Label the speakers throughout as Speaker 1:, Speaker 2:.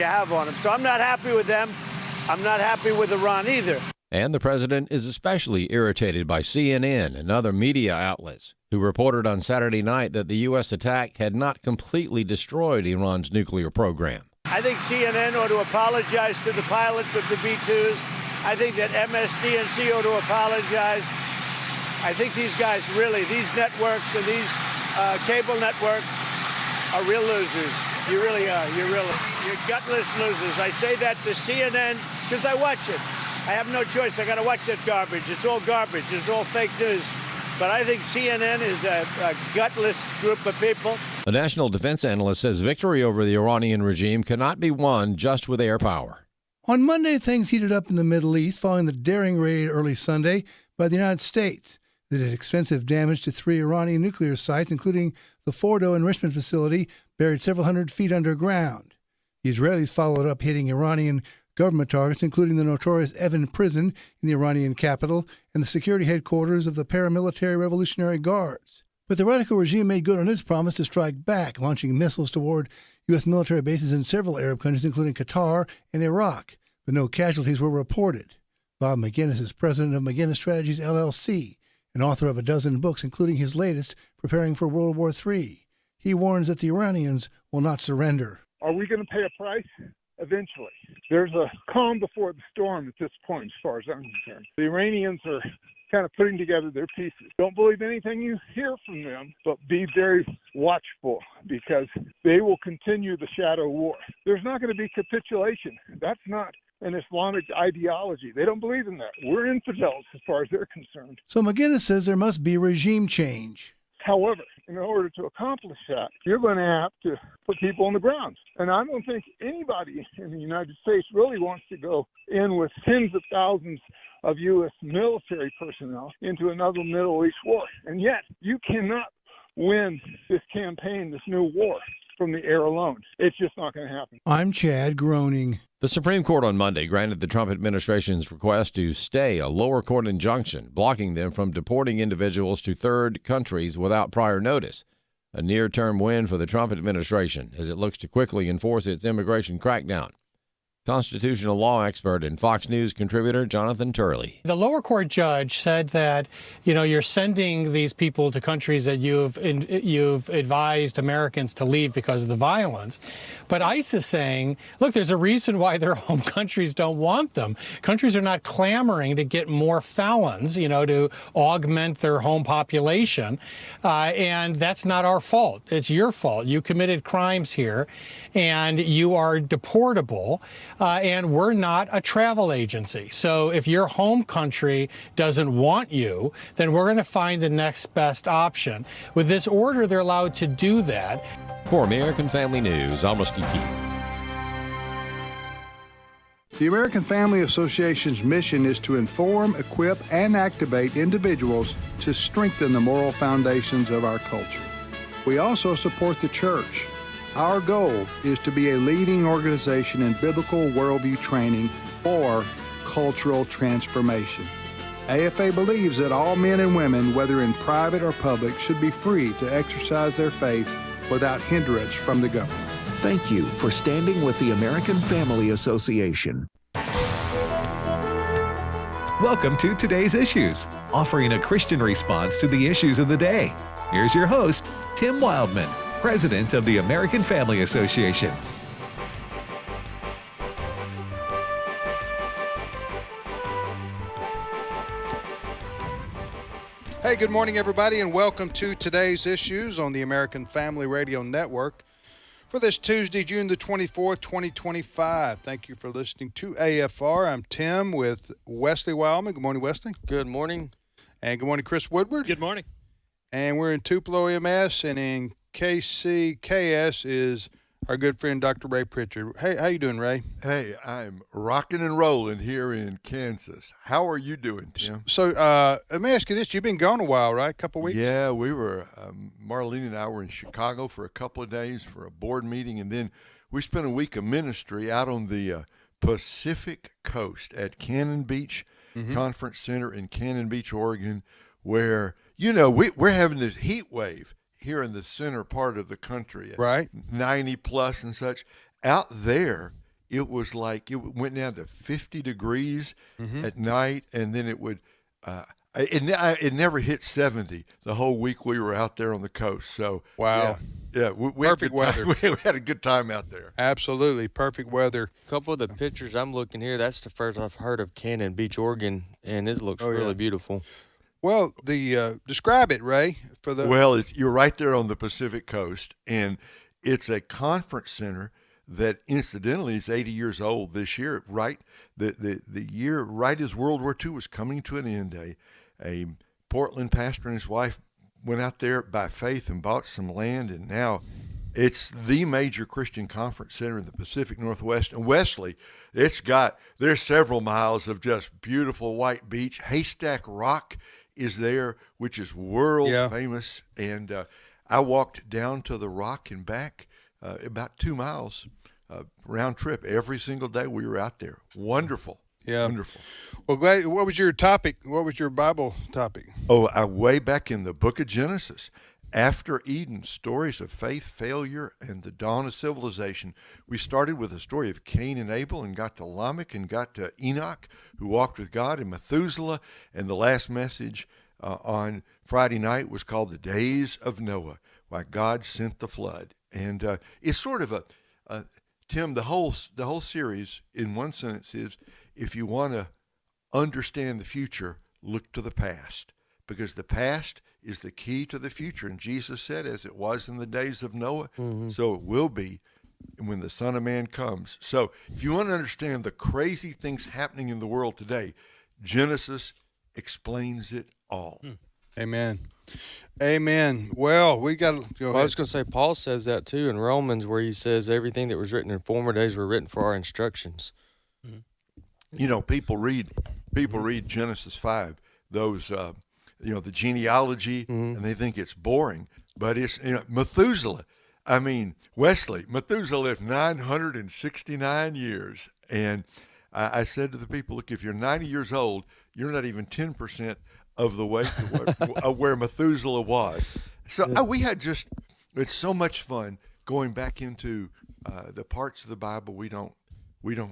Speaker 1: you have on them. So I'm not happy with them. I'm not happy with Iran either.
Speaker 2: And the president is especially irritated by CNN and other media outlets who reported on Saturday night that the U.S. attack had not completely destroyed Iran's nuclear program.
Speaker 1: I think CNN ought to apologize to the pilots of the B-2s. I think that MSDNC ought to apologize. I think these guys really, these networks and these cable networks are real losers. You really are. You're gutless losers. I say that to CNN because I watch it. I have no choice. I got to watch that garbage. It's all garbage. It's all fake news. But I think CNN is a gutless group of people.
Speaker 2: A national defense analyst says victory over the Iranian regime cannot be won just with air power.
Speaker 3: On Monday, things heated up in the Middle East following the daring raid early Sunday by the United States that did extensive damage to 3 Iranian nuclear sites, including the Fordo enrichment facility buried several hundred feet underground. The Israelis followed up hitting Iranian government targets, including the notorious Evin prison in the Iranian capital and the security headquarters of the paramilitary Revolutionary Guards. But the radical regime made good on its promise to strike back, launching missiles toward U.S. military bases in several Arab countries, including Qatar and Iraq, but no casualties were reported. Bob McGinnis is president of McGinnis Strategies, LLC, and author of a dozen books, including his latest, Preparing for World War III. He warns that the Iranians will not surrender.
Speaker 4: Are we going to pay a price? Eventually. There's a calm before the storm at this point, as far as I'm concerned. The Iranians are kind of putting together their pieces. Don't believe anything you hear from them, but be very watchful because they will continue the shadow war. There's not going to be capitulation. That's not an Islamic ideology. They don't believe in that. We're infidels as far as they're concerned.
Speaker 3: So McGinnis says there must be regime change.
Speaker 4: However, in order to accomplish that, you're going to have to put people on the ground. And I don't think anybody in the United States really wants to go in with tens of thousands of U.S. military personnel into another Middle East war. And yet, you cannot win this campaign, this new war, from the air alone. It's just not going to happen.
Speaker 3: I'm Chad, groaning.
Speaker 2: The Supreme Court on Monday granted the Trump administration's request to stay a lower court injunction, blocking them from deporting individuals to third countries without prior notice. A near-term win for the Trump administration as it looks to quickly enforce its immigration crackdown. Constitutional law expert and Fox News contributor Jonathan Turley.
Speaker 5: The lower court judge said that, you're sending these people to countries that you've advised Americans to leave because of the violence. But ICE is saying, look, there's a reason why their home countries don't want them. Countries are not clamoring to get more felons, to augment their home population. And that's not our fault. It's your fault. You committed crimes here and you are deportable. And we're not a travel agency. So if your home country doesn't want you, then we're going to find the next best option. With this order, they're allowed to do that.
Speaker 2: For American Family News, I'm Steve Key.
Speaker 6: The American Family Association's mission is to inform, equip, and activate individuals to strengthen the moral foundations of our culture. We also support the church. Our goal is to be a leading organization in biblical worldview training for cultural transformation. AFA believes that all men and women, whether in private or public, should be free to exercise their faith without hindrance from the government.
Speaker 7: Thank you for standing with the American Family Association.
Speaker 8: Welcome to Today's Issues, offering a Christian response to the issues of the day. Here's your host, Tim Wildman, President of the American Family Association.
Speaker 9: Hey, good morning, everybody, and welcome to Today's Issues on the American Family Radio Network for this Tuesday, June the 24th, 2025. Thank you for listening to AFR. I'm Tim with Wesley Wildman. Good morning, Wesley.
Speaker 10: Good morning.
Speaker 9: And good morning, Chris Woodward.
Speaker 10: Good morning.
Speaker 9: And we're in Tupelo, EMS, and in KCKS is our good friend, Dr. Ray Pritchard. Hey, how you doing, Ray?
Speaker 11: Hey, I'm rocking and rolling here in Kansas. How are you doing, Tim?
Speaker 9: So let me ask you this. You've been gone a while, right? A couple of weeks?
Speaker 11: Yeah, we were, Marlene and I were in Chicago for a couple of days for a board meeting, and then we spent a week of ministry out on the Pacific Coast at Cannon Beach Conference Center in Cannon Beach, Oregon, where, we're having this heat wave here in the center part of the country,
Speaker 9: right?
Speaker 11: 90 plus and such. Out there, it was like it went down to 50 degrees at night, and then it would. It never hit 70 the whole week we were out there on the coast. So
Speaker 9: wow,
Speaker 11: yeah, we
Speaker 9: perfect weather.
Speaker 11: We had a good time out there.
Speaker 9: Absolutely perfect weather.
Speaker 10: A couple of the pictures I'm looking here, that's the first I've heard of Cannon Beach, Oregon, and it looks really beautiful.
Speaker 9: Well, describe it, Ray, for the.
Speaker 11: Well, you're right there on the Pacific coast, and it's a conference center that incidentally is 80 years old this year. Right, the year right as World War II was coming to an end. A Portland pastor and his wife went out there by faith and bought some land, and now it's the major Christian conference center in the Pacific Northwest. And Wesley, there's several miles of just beautiful white beach. Haystack Rock is there, which is world famous. And I walked down to the Rock and back about 2 miles round trip every single day we were out there. Wonderful.
Speaker 9: Yeah.
Speaker 11: Wonderful.
Speaker 9: Well, glad. What was your topic? What was your Bible topic?
Speaker 11: Oh, way back in the book of Genesis. After Eden, stories of faith, failure, and the dawn of civilization. We started with the story of Cain and Abel and got to Lamech and got to Enoch, who walked with God, and Methuselah. And the last message on Friday night was called The Days of Noah, why God sent the flood. And it's sort of Tim, the whole series in one sentence is, if you want to understand the future, look to the past, because the past is the key to the future. And Jesus said, as it was in the days of Noah, so it will be when the Son of Man comes. So if you want to understand the crazy things happening in the world today, Genesis explains it all.
Speaker 9: Amen. Amen. Well, we got to go ahead.
Speaker 10: I was going to say, Paul says that too in Romans, where he says everything that was written in former days were written for our instructions.
Speaker 11: You know, people read Genesis 5, those, the genealogy, and they think it's boring. But it's, Methuselah. I mean, Methuselah lived 969 years. And I said to the people, look, if you're 90 years old, you're not even 10% of the way to where Methuselah was. So we had it's so much fun going back into the parts of the Bible we don't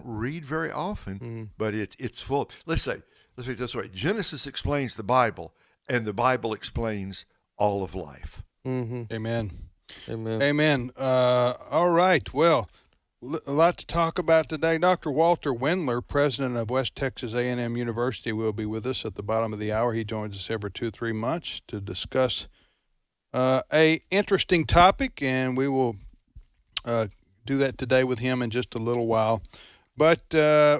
Speaker 11: read very often, but it's full. Let's say it this way: Genesis explains the Bible, and the Bible explains all of life.
Speaker 9: Amen.
Speaker 10: Amen.
Speaker 9: Amen. All right. Well, a lot to talk about today. Dr. Walter Wendler, president of West Texas A&M University, will be with us at the bottom of the hour. He joins us every 2 or 3 months to discuss a interesting topic, and we will do that today with him in just a little while. But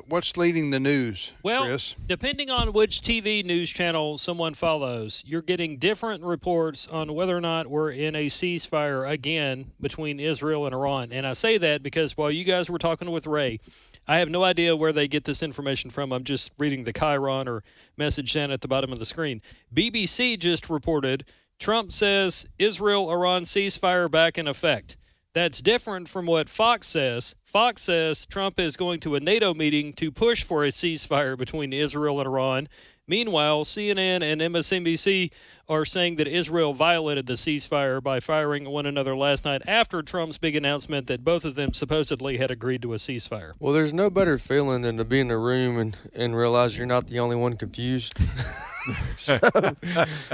Speaker 9: what's leading the news, Chris?
Speaker 12: Depending on which TV news channel someone follows, you're getting different reports on whether or not we're in a ceasefire again between Israel and Iran. And I say that because while you guys were talking with Ray, I have no idea where they get this information from. I'm just reading the Chiron or message down at the bottom of the screen. BBC just reported Trump says Israel-Iran ceasefire back in effect. That's different from what Fox says. Fox says Trump is going to a NATO meeting to push for a ceasefire between Israel and Iran. Meanwhile, CNN and MSNBC are saying that Israel violated the ceasefire by firing one another last night after Trump's big announcement that both of them supposedly had agreed to a ceasefire.
Speaker 10: Well, there's no better feeling than to be in a room and realize you're not the only one confused.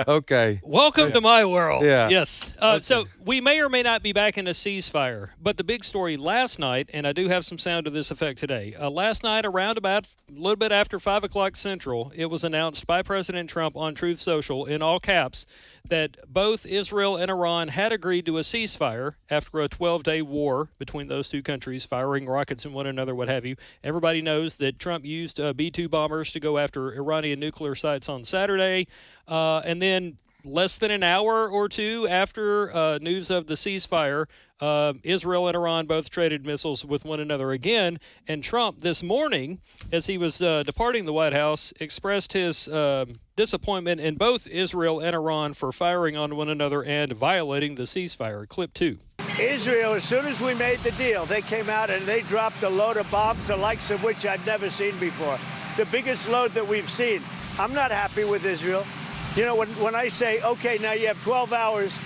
Speaker 10: Okay.
Speaker 12: Welcome to my world.
Speaker 10: Yeah.
Speaker 12: Yes. So we may or may not be back in a ceasefire, but the big story last night, and I do have some sound to this effect today. Last night, around about a little bit after 5 o'clock Central, it was announced by President Trump on Truth Social in all caps that both Israel and Iran had agreed to a ceasefire after a 12-day war between those two countries, firing rockets at one another, what have you. Everybody knows that Trump used B-2 bombers to go after Iranian nuclear sites on Saturday, and then less than an hour or two after news of the ceasefire, Israel and Iran both traded missiles with one another again. And Trump this morning, as he was departing the White House, expressed his disappointment in both Israel and Iran for firing on one another and violating the ceasefire. Clip 2.
Speaker 1: Israel, as soon as we made the deal, they came out and they dropped a load of bombs, the likes of which I'd never seen before. The biggest load that we've seen. I'm not happy with Israel. You know, when I say, okay, now you have 12 hours,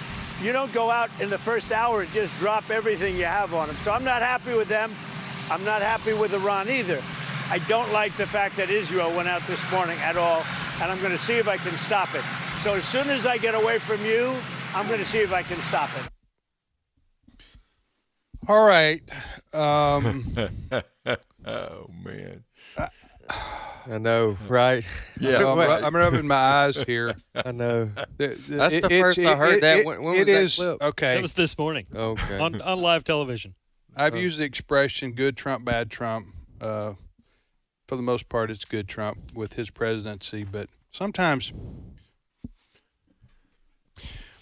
Speaker 1: you don't go out in the first hour and just drop everything you have on them. So I'm not happy with them. I'm not happy with Iran either. I don't like the fact that Israel went out this morning at all, and I'm going to see if I can stop it. So as soon as I get away from you, I'm going to see if I can stop it.
Speaker 9: All right.
Speaker 11: Oh, man.
Speaker 10: I know, right?
Speaker 11: Yeah.
Speaker 9: I'm rubbing my eyes here.
Speaker 10: I know. That's the first I heard that. When was that clip?
Speaker 9: Okay.
Speaker 12: That was this morning.
Speaker 10: Okay.
Speaker 12: On live television.
Speaker 9: I've used the expression good Trump, bad Trump. For the most part, it's good Trump with his presidency, but sometimes.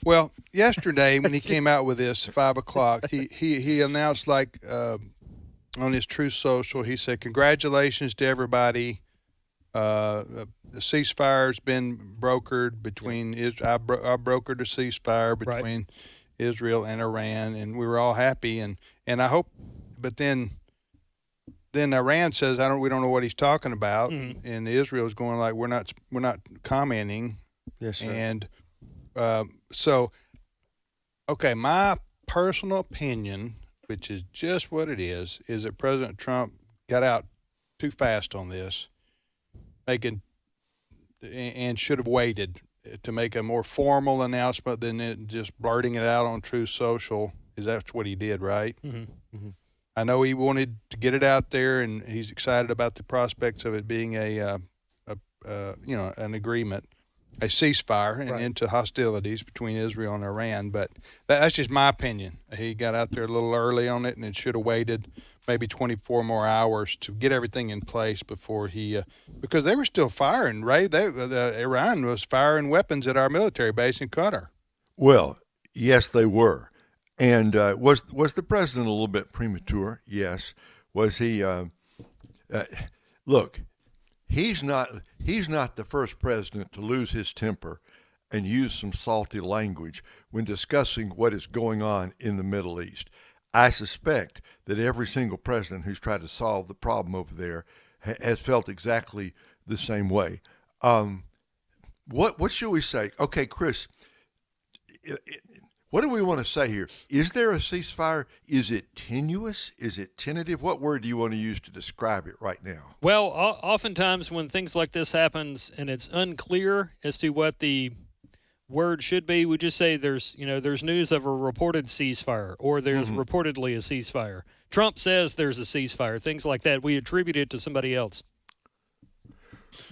Speaker 9: Well, yesterday when he came out with this 5 o'clock, he announced on his Truth Social, he said, "Congratulations to everybody. The ceasefire's been brokered between I brokered a ceasefire between Israel and Iran, and we were all happy. And I hope, but then Iran says we don't know what he's talking about, and Israel is going like we're not commenting.
Speaker 10: Yes, sir.
Speaker 9: And so, okay, my personal opinion, which is just what it is that President Trump got out too fast on this, and should have waited to make a more formal announcement than just blurting it out on Truth Social. That's what he did, right?
Speaker 12: Mm-hmm.
Speaker 10: Mm-hmm.
Speaker 9: I know he wanted to get it out there, and he's excited about the prospects of it being an agreement, a ceasefire, and into hostilities between Israel and Iran. But that's just my opinion. He got out there a little early on it, and it should have waited maybe 24 more hours to get everything in place before he, because they were still firing, right? Iran was firing weapons at our military base in Qatar.
Speaker 11: Well, yes, they were. And was the president a little bit premature? Yes. Was he? Look, he's not the first president to lose his temper and use some salty language when discussing what is going on in the Middle East. I suspect that every single president who's tried to solve the problem over there has felt exactly the same way. What should we say? Okay, Chris, what do we want to say here? Is there a ceasefire? Is it tenuous? Is it tentative? What word do you want to use to describe it right now?
Speaker 12: Well, oftentimes when things like this happens and it's unclear as to what the word should be, we just say there's news of a reported ceasefire, or there's reportedly a ceasefire. Trump says there's a ceasefire, things like that. We attribute it to somebody else.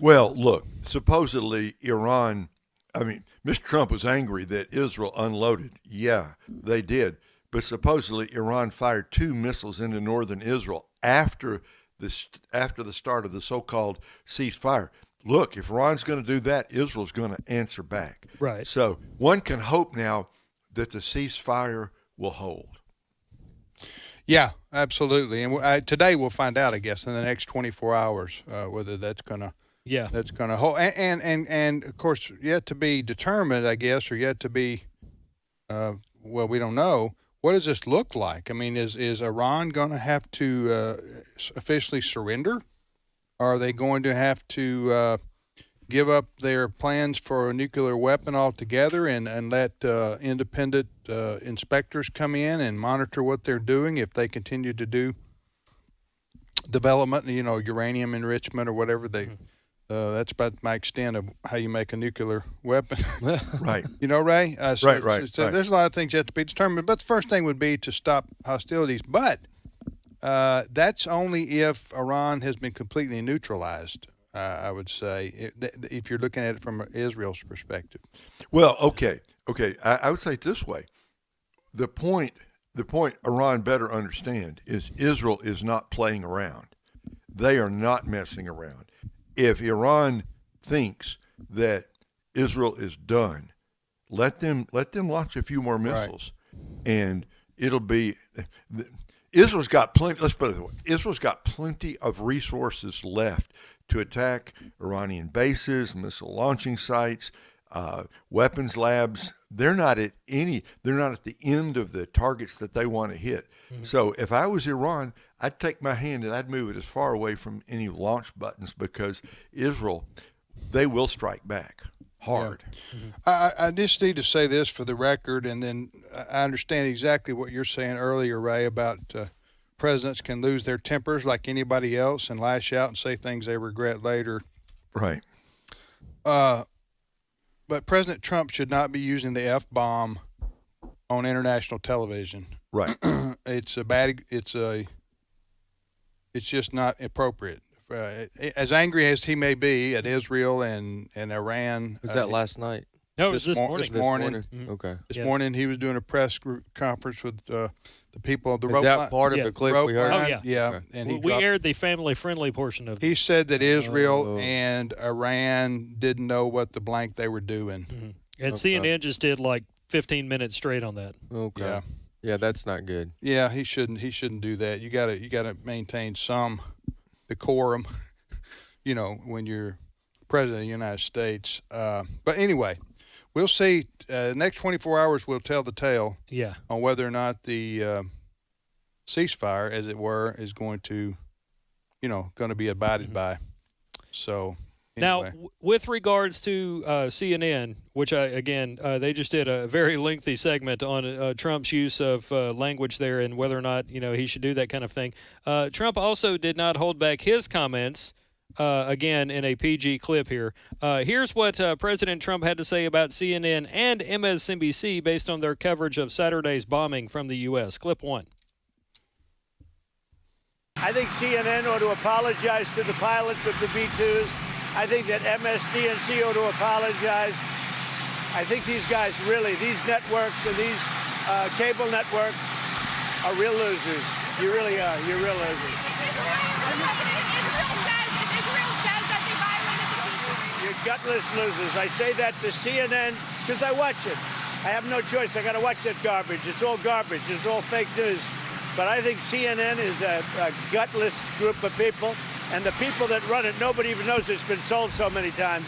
Speaker 11: Well, look, supposedly Iran, Mr. Trump was angry that Israel unloaded. Yeah, they did. But supposedly Iran fired 2 missiles into northern Israel after the start of the so-called ceasefire. Look, if Iran's going to do that, Israel's going to answer back.
Speaker 12: Right.
Speaker 11: So one can hope now that the ceasefire will hold.
Speaker 9: Yeah, absolutely. And today we'll find out, I guess, in the next 24 hours whether that's going to hold. And of course, yet to be determined, I guess, or yet to be, we don't know. What does this look like? I mean, is Iran going to have to officially surrender? Are they going to have to give up their plans for a nuclear weapon altogether and let independent inspectors come in and monitor what they're doing if they continue to do development, uranium enrichment or whatever they that's about my extent of how you make a nuclear weapon.
Speaker 11: Right.
Speaker 9: Ray?
Speaker 11: Right.
Speaker 9: So there's a lot of things yet to be determined. But the first thing would be to stop hostilities. But that's only if Iran has been completely neutralized, I would say, if you're looking at it from Israel's perspective.
Speaker 11: Well, okay. I would say it this way. The point Iran better understand is Israel is not playing around. They are not messing around. If Iran thinks that Israel is done, let them launch a few more missiles, and it'll be. Israel's got plenty. Let's put it this way: Israel's got plenty of resources left to attack Iranian bases, missile launching sites, weapons labs. They're not at the end of the targets that they want to hit. Mm-hmm. So if I was Iran, I'd take my hand and I'd move it as far away from any launch buttons, because Israel, they will strike back hard.
Speaker 9: Yeah. Mm-hmm. I just need to say this for the record, and then I understand exactly what you're saying earlier, Ray, about presidents can lose their tempers like anybody else and lash out and say things they regret later.
Speaker 11: Right.
Speaker 9: But President Trump should not be using the F-bomb on international television.
Speaker 11: Right.
Speaker 9: It's just not appropriate. As angry as he may be at Israel and Iran.
Speaker 10: Was that last night?
Speaker 12: No, it was this morning.
Speaker 9: This morning.
Speaker 10: Mm-hmm. Okay.
Speaker 9: This morning he was doing a press conference with the people of the
Speaker 10: Is
Speaker 9: rope
Speaker 10: that
Speaker 9: line.
Speaker 10: part of the clip we heard?
Speaker 12: Oh, yeah.
Speaker 9: Yeah.
Speaker 10: Okay.
Speaker 9: And
Speaker 12: We aired the family-friendly portion of it.
Speaker 9: he said that Israel and Iran didn't know what the blank they were doing.
Speaker 12: Mm-hmm. And CNN just did like 15 minutes straight on that.
Speaker 10: Okay. Yeah, that's not good.
Speaker 9: Yeah, he shouldn't do that. You gotta maintain some decorum, when you're president of the United States. But anyway, we'll see. Next 24 hours will tell the tale.
Speaker 12: Yeah.
Speaker 9: On whether or not the ceasefire, as it were, is going to be abided by. So. Anyway.
Speaker 12: Now, with regards to CNN, which they just did a very lengthy segment on Trump's use of language there and whether or not he should do that kind of thing. Trump also did not hold back his comments. Again, in a PG clip here. Here's what President Trump had to say about CNN and MSNBC based on their coverage of Saturday's bombing from the U.S. Clip 1.
Speaker 1: I think CNN ought to apologize to the pilots of the B-2s. I think that MSDNC ought to apologize. I think these guys these networks and these cable networks are real losers. You really are. You're real losers. You're gutless losers. I say that to CNN because I watch it. I have no choice. I got to watch that garbage. It's all garbage. It's all fake news. But I think CNN is a gutless group of people. And the people that run it, nobody even knows it's been sold so many times.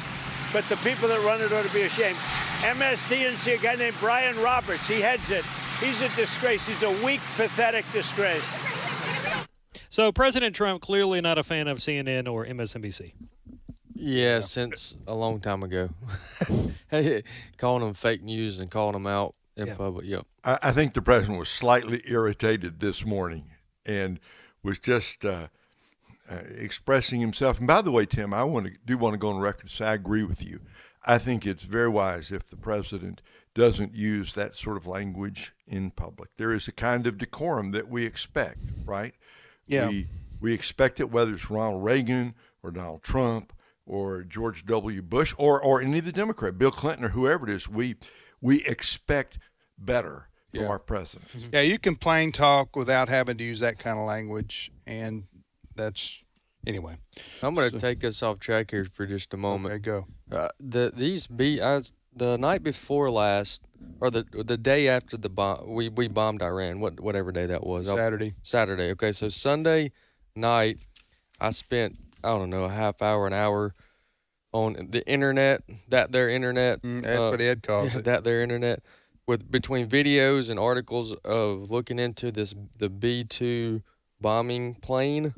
Speaker 1: But the people that run it ought to be ashamed. MSDNC, a guy named Brian Roberts, he heads it. He's a disgrace. He's a weak, pathetic disgrace.
Speaker 12: So President Trump clearly not a fan of CNN or MSNBC.
Speaker 10: Yeah, since a long time ago. Calling them fake news and calling them out in public. Yep.
Speaker 11: I think the president was slightly irritated this morning and was just expressing himself. And by the way, Tim, I do want to go on record and say I agree with you. I think it's very wise if the president doesn't use that sort of language in public. There is a kind of decorum that we expect, right?
Speaker 9: Yeah.
Speaker 11: We expect it whether it's Ronald Reagan or Donald Trump or George W. Bush or any of the Democrats, Bill Clinton or whoever it is. We expect better from our president.
Speaker 9: Yeah, you can plain talk without having to use that kind of language, and that's anyway.
Speaker 10: I'm going to take us off track here for just a moment.
Speaker 9: Okay, go.
Speaker 10: The night before last, or the day after the bomb, we bombed Iran. Whatever day that was. Saturday. Okay, so Sunday night, I spent a half hour, an hour on the internet. That's
Speaker 9: what Ed calls it.
Speaker 10: That their internet, between videos and articles of looking into the B-2 bombing plane.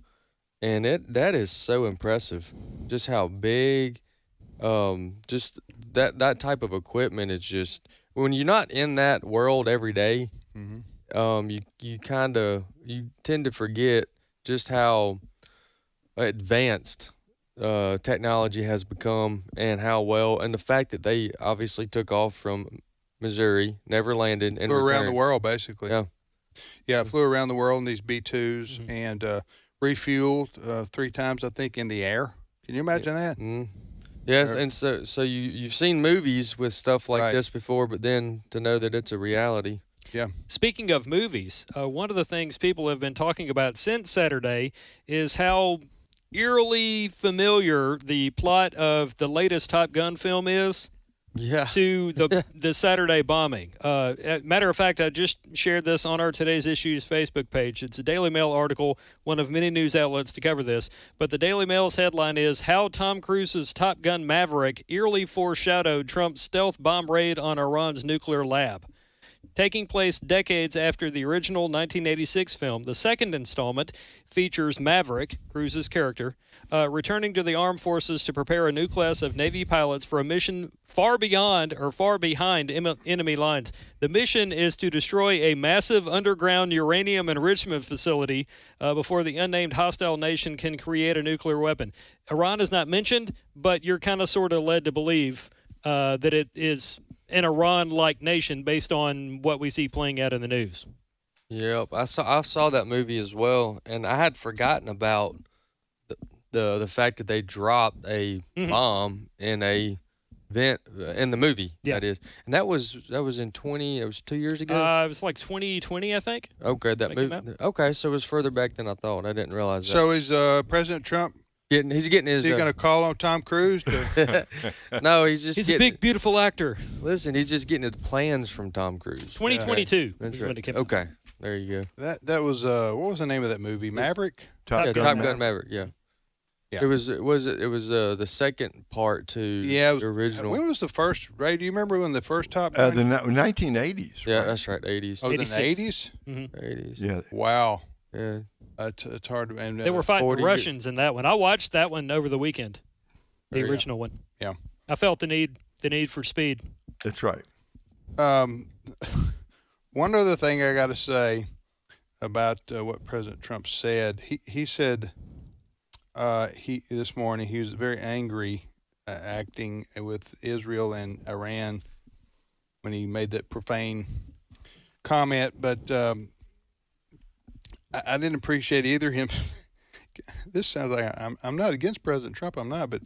Speaker 10: And that is so impressive, just how big, just that type of equipment is just, when you're not in that world every day, you tend to forget just how advanced technology has become and and the fact that they obviously took off from Missouri, never landed, and
Speaker 9: flew around the world basically.
Speaker 10: Yeah,
Speaker 9: flew around the world in these B-2s and refueled 3 times, I think, in the air. Can you imagine that?
Speaker 10: Mm-hmm. Yes, and so you've seen movies with stuff like this before, but then to know that it's a reality.
Speaker 9: Yeah.
Speaker 12: Speaking of movies, one of the things people have been talking about since Saturday is how eerily familiar the plot of the latest Top Gun film is. To the Saturday bombing. Matter of fact, I just shared this on our Today's Issues Facebook page. It's a Daily Mail article, one of many news outlets to cover this. But the Daily Mail's headline is, How Tom Cruise's Top Gun Maverick Eerily Foreshadowed Trump's Stealth Bomb Raid on Iran's Nuclear Lab. taking place decades after the original 1986 film. The second installment features Maverick, Cruise's character, returning to the armed forces to prepare a new class of Navy pilots for a mission far behind enemy lines. The mission is to destroy a massive underground uranium enrichment facility before the unnamed hostile nation can create a nuclear weapon. Iran is not mentioned, but you're kind of sort of led to believe that it is an Iran-like nation based on what we see playing out in the news.
Speaker 10: Yep, I saw that movie as well, and I had forgotten about the fact that they dropped a bomb in a vent in the movie.
Speaker 12: Yeah.
Speaker 10: That is, and that was in 20. It was 2 years ago.
Speaker 12: It was like 2020, I think.
Speaker 10: Okay, that movie. Okay, so it was further back than I thought. I didn't realize that.
Speaker 9: So is President Trump?
Speaker 10: He's getting his.
Speaker 9: Is he going to call on Tom Cruise?
Speaker 10: No, he's
Speaker 12: a big, beautiful actor.
Speaker 10: Listen, he's just getting his plans from Tom Cruise.
Speaker 12: 2022.
Speaker 10: That's
Speaker 12: is
Speaker 10: right.
Speaker 12: when it came out.
Speaker 10: Okay, there you go.
Speaker 9: That was what was the name of that movie? Maverick.
Speaker 10: Top Gun Maverick. Yeah. It was the second part to the original.
Speaker 9: When was the first? Ray, do you remember when the first Top Gun?
Speaker 11: The 1980s.
Speaker 10: Yeah,
Speaker 11: right?
Speaker 10: that's right. 80s.
Speaker 9: Oh, in the 80s.
Speaker 10: 80s.
Speaker 11: Yeah.
Speaker 9: Wow.
Speaker 10: Yeah.
Speaker 9: It's hard to. And,
Speaker 12: They were fighting Russians in that one. I watched that one over the weekend, the original one.
Speaker 9: Yeah.
Speaker 12: I felt the need for speed.
Speaker 11: That's right.
Speaker 9: One other thing I got to say about what President Trump said. He said this morning he was very angry acting with Israel and Iran when he made that profane comment, but I didn't appreciate either him. This sounds like I'm not against President Trump. I'm not, but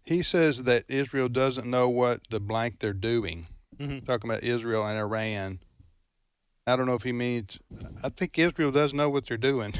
Speaker 9: he says that Israel doesn't know what the blank they're doing. Talking about Israel and Iran. I don't know if he means. I think Israel does know what they're doing.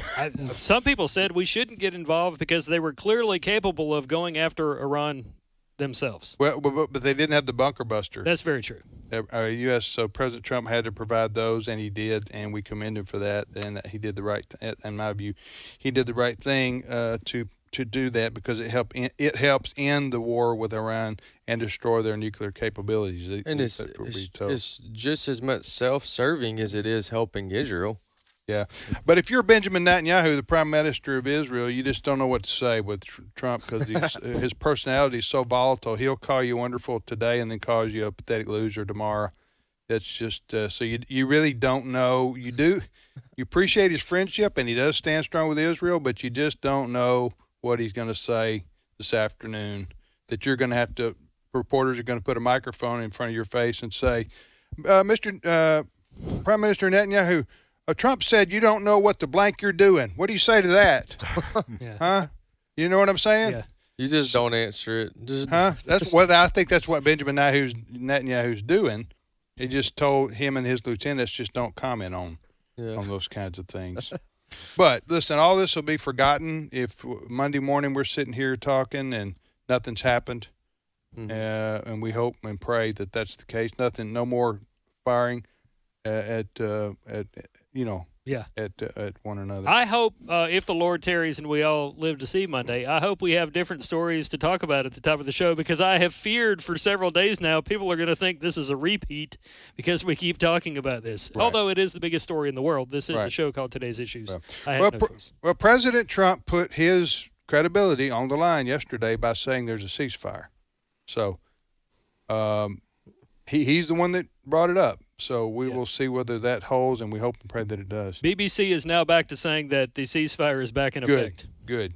Speaker 12: Some people said we shouldn't get involved because they were clearly capable of going after Iran themselves.
Speaker 9: Well, but they didn't have the bunker buster.
Speaker 12: That's very true.
Speaker 9: U.S. So President Trump had to provide those, and he did, and we commend him for that. And he did the right. In my view, he did the right thing to do that because it helps end the war with Iran and destroy their nuclear capabilities.
Speaker 10: And it's just as much self-serving as it is helping Israel.
Speaker 9: Yeah, but if you're Benjamin Netanyahu, the Prime Minister of Israel, you just don't know what to say with Trump because his personality is so volatile. He'll call you wonderful today and then calls you a pathetic loser tomorrow. That's just so you really don't know. You appreciate his friendship and he does stand strong with Israel, but you just don't know what he's going to say this afternoon. That you're going to have to. Reporters are going to put a microphone in front of your face and say, Mr. Prime Minister Netanyahu, Trump said you don't know what the blank you're doing. What do you say to that?
Speaker 12: Yeah.
Speaker 9: Huh? You know what I'm saying?
Speaker 12: Yeah.
Speaker 10: You just don't answer it.
Speaker 9: I think that's what Benjamin Netanyahu's doing. He just told him and his lieutenants just don't comment on those kinds of things. But listen, all this will be forgotten if Monday morning we're sitting here talking and nothing's happened. And we hope and pray that that's the case. No more firing at one another.
Speaker 12: I hope if the Lord tarries and we all live to see Monday, I hope we have different stories to talk about at the top of the show because I have feared for several days now people are going to think this is a repeat because we keep talking about this.
Speaker 9: Right.
Speaker 12: Although it is the biggest story in the world, this is a show called Today's Issues. Well,
Speaker 9: President Trump put his credibility on the line yesterday by saying there's a ceasefire. So he's the one that brought it up. So we will see whether that holds, and we hope and pray that it does.
Speaker 12: BBC is now back to saying that the ceasefire is back in effect.
Speaker 9: Good.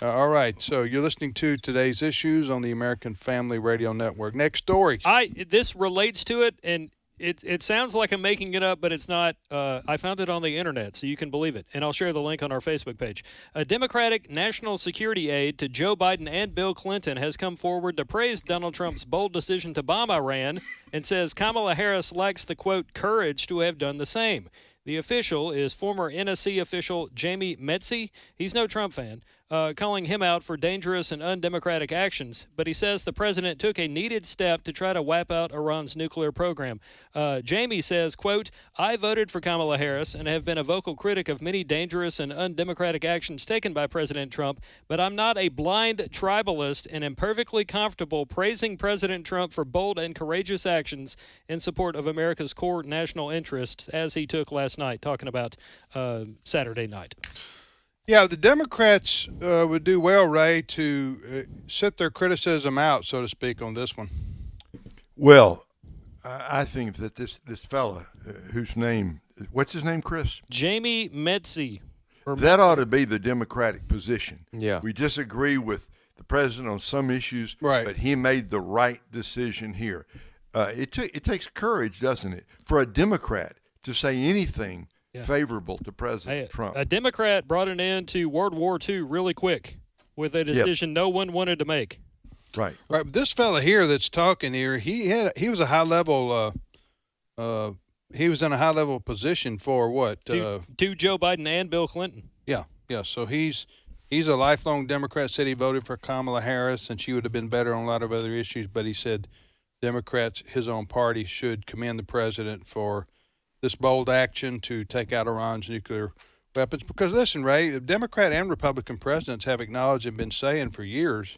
Speaker 9: All right, so you're listening to Today's Issues on the American Family Radio Network. Next story.
Speaker 12: This relates to it, and it sounds like I'm making it up, but it's not. I found it on the internet, so you can believe it. And I'll share the link on our Facebook page. A Democratic national security aide to Joe Biden and Bill Clinton has come forward to praise Donald Trump's bold decision to bomb Iran and says Kamala Harris lacks the, quote, courage to have done the same. The official is former NSC official Jamie Metzi. He's no Trump fan, calling him out for dangerous and undemocratic actions. But he says the president took a needed step to try to wipe out Iran's nuclear program. Jamie says, quote, "I voted for Kamala Harris and have been a vocal critic of many dangerous and undemocratic actions taken by President Trump, but I'm not a blind tribalist and am perfectly comfortable praising President Trump for bold and courageous actions in support of America's core national interests," as he took last night, talking about Saturday night.
Speaker 9: Yeah, the Democrats would do well, Ray, to sit their criticism out, so to speak, on this one.
Speaker 11: Well, I think that this fella, whose name, what's his name, Chris?
Speaker 12: Jamie Metzi.
Speaker 11: That ought to be the Democratic position.
Speaker 10: Yeah.
Speaker 11: We disagree with the president on some issues,
Speaker 9: right,
Speaker 11: but he made the right decision here. It takes courage, doesn't it, for a Democrat to say anything favorable to President Trump.
Speaker 12: A Democrat brought an end to World War II really quick with a decision no one wanted to make.
Speaker 11: Right.
Speaker 9: Right. But this fella here that's talking here, he was a high level. He was in a high level position for what?
Speaker 12: To Joe Biden and Bill Clinton.
Speaker 9: Yeah. So he's a lifelong Democrat. Said he voted for Kamala Harris, and she would have been better on a lot of other issues. But he said Democrats, his own party, should commend the president for this bold action to take out Iran's nuclear weapons. Because listen, Ray, Democrat and Republican presidents have acknowledged and been saying for years,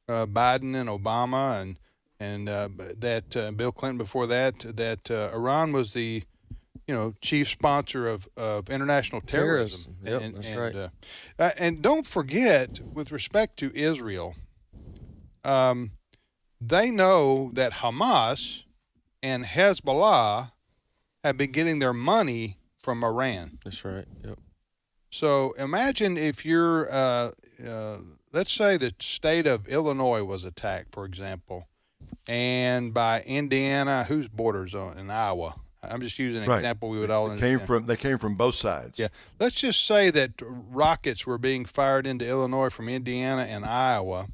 Speaker 9: Biden and Obama and that Bill Clinton before that Iran was the chief sponsor of international terrorism.
Speaker 10: Yep, that's right.
Speaker 9: And don't forget, with respect to Israel, they know that Hamas and Hezbollah have been getting their money from Iran.
Speaker 10: That's right. Yep.
Speaker 9: So imagine if you're, let's say the state of Illinois was attacked, for example, and by Indiana, whose borders in Iowa? I'm just using an example we would all understand.
Speaker 11: They came from both sides.
Speaker 9: Yeah. Let's just say that rockets were being fired into Illinois from Indiana and Iowa,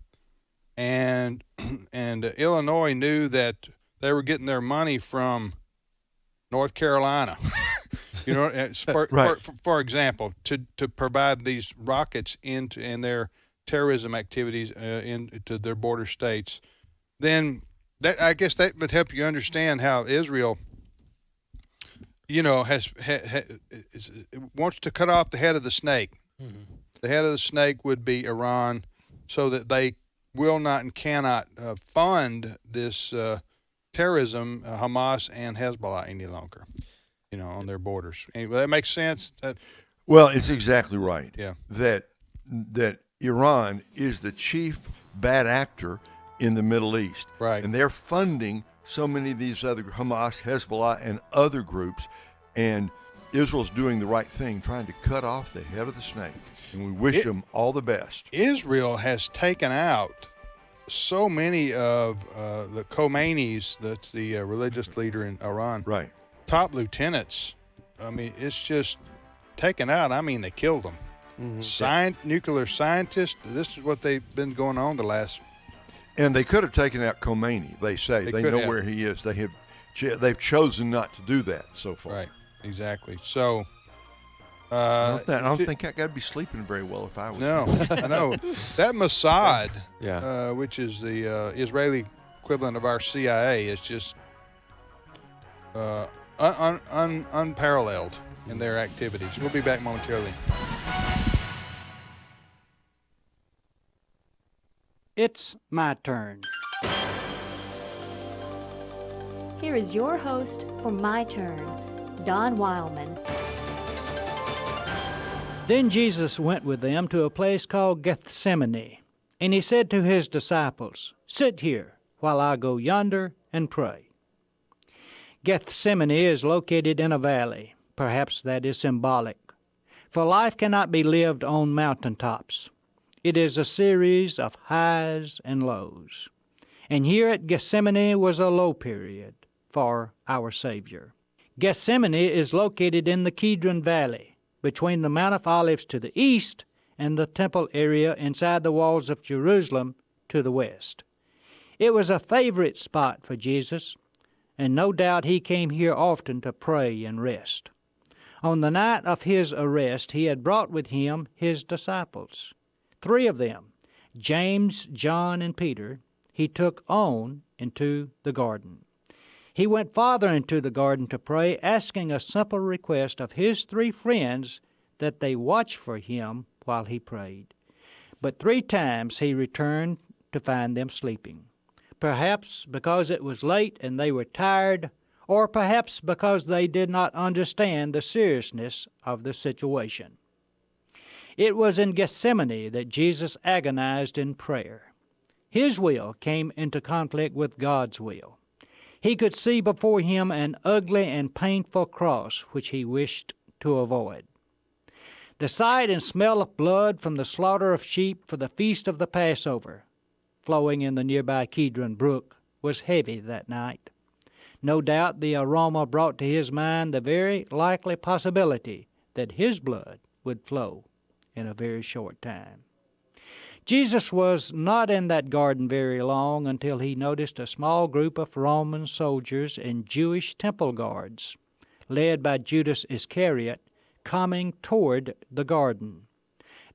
Speaker 9: and Illinois knew that they were getting their money from North Carolina, for example, to provide these rockets in their terrorism activities into their border states. Then I guess that would help you understand how Israel, wants to cut off the head of the snake. Mm-hmm. The head of the snake would be Iran, so that they will not and cannot fund this terrorism, Hamas and Hezbollah, any longer, on their borders. Anyway, that makes sense.
Speaker 11: Well, it's exactly right.
Speaker 9: Yeah.
Speaker 11: That Iran is the chief bad actor in the Middle East.
Speaker 9: Right.
Speaker 11: And they're funding so many of these other Hamas, Hezbollah, and other groups. And Israel's doing the right thing, trying to cut off the head of the snake. And we wish them all the best.
Speaker 9: Israel has taken out so many of the Khomeinis, that's the religious leader in Iran.
Speaker 11: Right.
Speaker 9: Top lieutenants. I mean, it's just taken out. I mean, they killed them. Mm-hmm. Nuclear scientists. This is what they've been going on the last.
Speaker 11: And they could have taken out Khomeini. They say they know where he is. They've chosen not to do that so far.
Speaker 9: Right. Exactly. So.
Speaker 11: I don't think I'd be sleeping very well if I was.
Speaker 9: No, I know. That Mossad, which is the Israeli equivalent of our CIA, is just unparalleled in their activities. We'll be back momentarily.
Speaker 13: It's my turn.
Speaker 14: Here is your host for My Turn, Don Wildman.
Speaker 13: Then Jesus went with them to a place called Gethsemane, and he said to his disciples, "Sit here while I go yonder and pray." Gethsemane is located in a valley. Perhaps that is symbolic. For life cannot be lived on mountaintops. It is a series of highs and lows. And here at Gethsemane was a low period for our Savior. Gethsemane is located in the Kidron Valley, between the Mount of Olives to the east and the temple area inside the walls of Jerusalem to the west. It was a favorite spot for Jesus, and no doubt he came here often to pray and rest. On the night of his arrest, he had brought with him his disciples. 3 of them, James, John, and Peter, he took on into the garden. He went farther into the garden to pray, asking a simple request of his 3 friends that they watch for him while he prayed. But 3 times he returned to find them sleeping, perhaps because it was late and they were tired, or perhaps because they did not understand the seriousness of the situation. It was in Gethsemane that Jesus agonized in prayer. His will came into conflict with God's will. He could see before him an ugly and painful cross which he wished to avoid. The sight and smell of blood from the slaughter of sheep for the feast of the Passover, flowing in the nearby Kidron brook, was heavy that night. No doubt the aroma brought to his mind the very likely possibility that his blood would flow in a very short time. Jesus was not in that garden very long until he noticed a small group of Roman soldiers and Jewish temple guards, led by Judas Iscariot, coming toward the garden.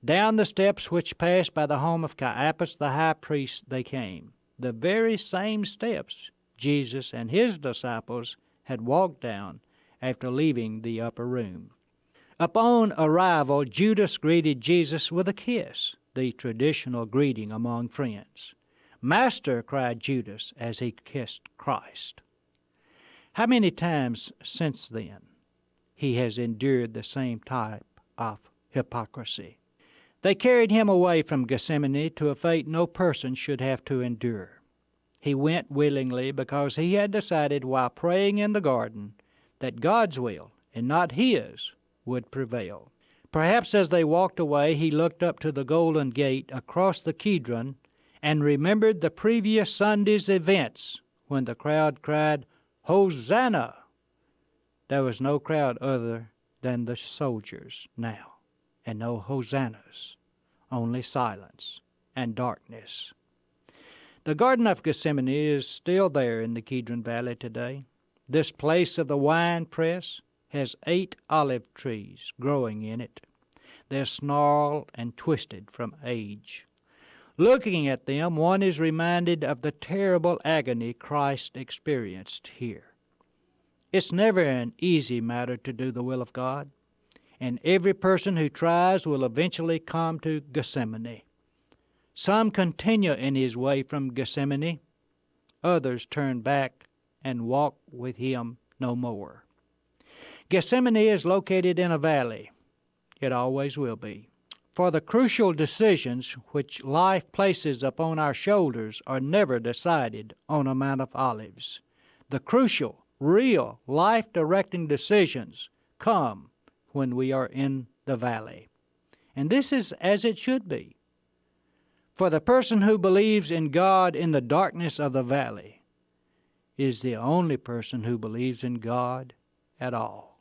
Speaker 13: Down the steps which passed by the home of Caiaphas the high priest they came, the very same steps Jesus and his disciples had walked down after leaving the upper room. Upon arrival, Judas greeted Jesus with a kiss, the traditional greeting among friends. "Master," cried Judas as he kissed Christ. How many times since then he has endured the same type of hypocrisy? They carried him away from Gethsemane to a fate no person should have to endure. He went willingly because he had decided while praying in the garden that God's will and not his would prevail. Perhaps as they walked away, he looked up to the Golden Gate across the Kidron and remembered the previous Sunday's events when the crowd cried, "Hosanna!" There was no crowd other than the soldiers now, and no hosannas, only silence and darkness. The Garden of Gethsemane is still there in the Kidron Valley today. This place of the wine press has 8 olive trees growing in it. They're snarled and twisted from age. Looking at them, one is reminded of the terrible agony Christ experienced here. It's never an easy matter to do the will of God, and every person who tries will eventually come to Gethsemane. Some continue in his way from Gethsemane. Others turn back and walk with him no more. Gethsemane is located in a valley. It always will be. For the crucial decisions which life places upon our shoulders are never decided on a Mount of Olives. The crucial, real, life-directing decisions come when we are in the valley. And this is as it should be. For the person who believes in God in the darkness of the valley is the only person who believes in God at all.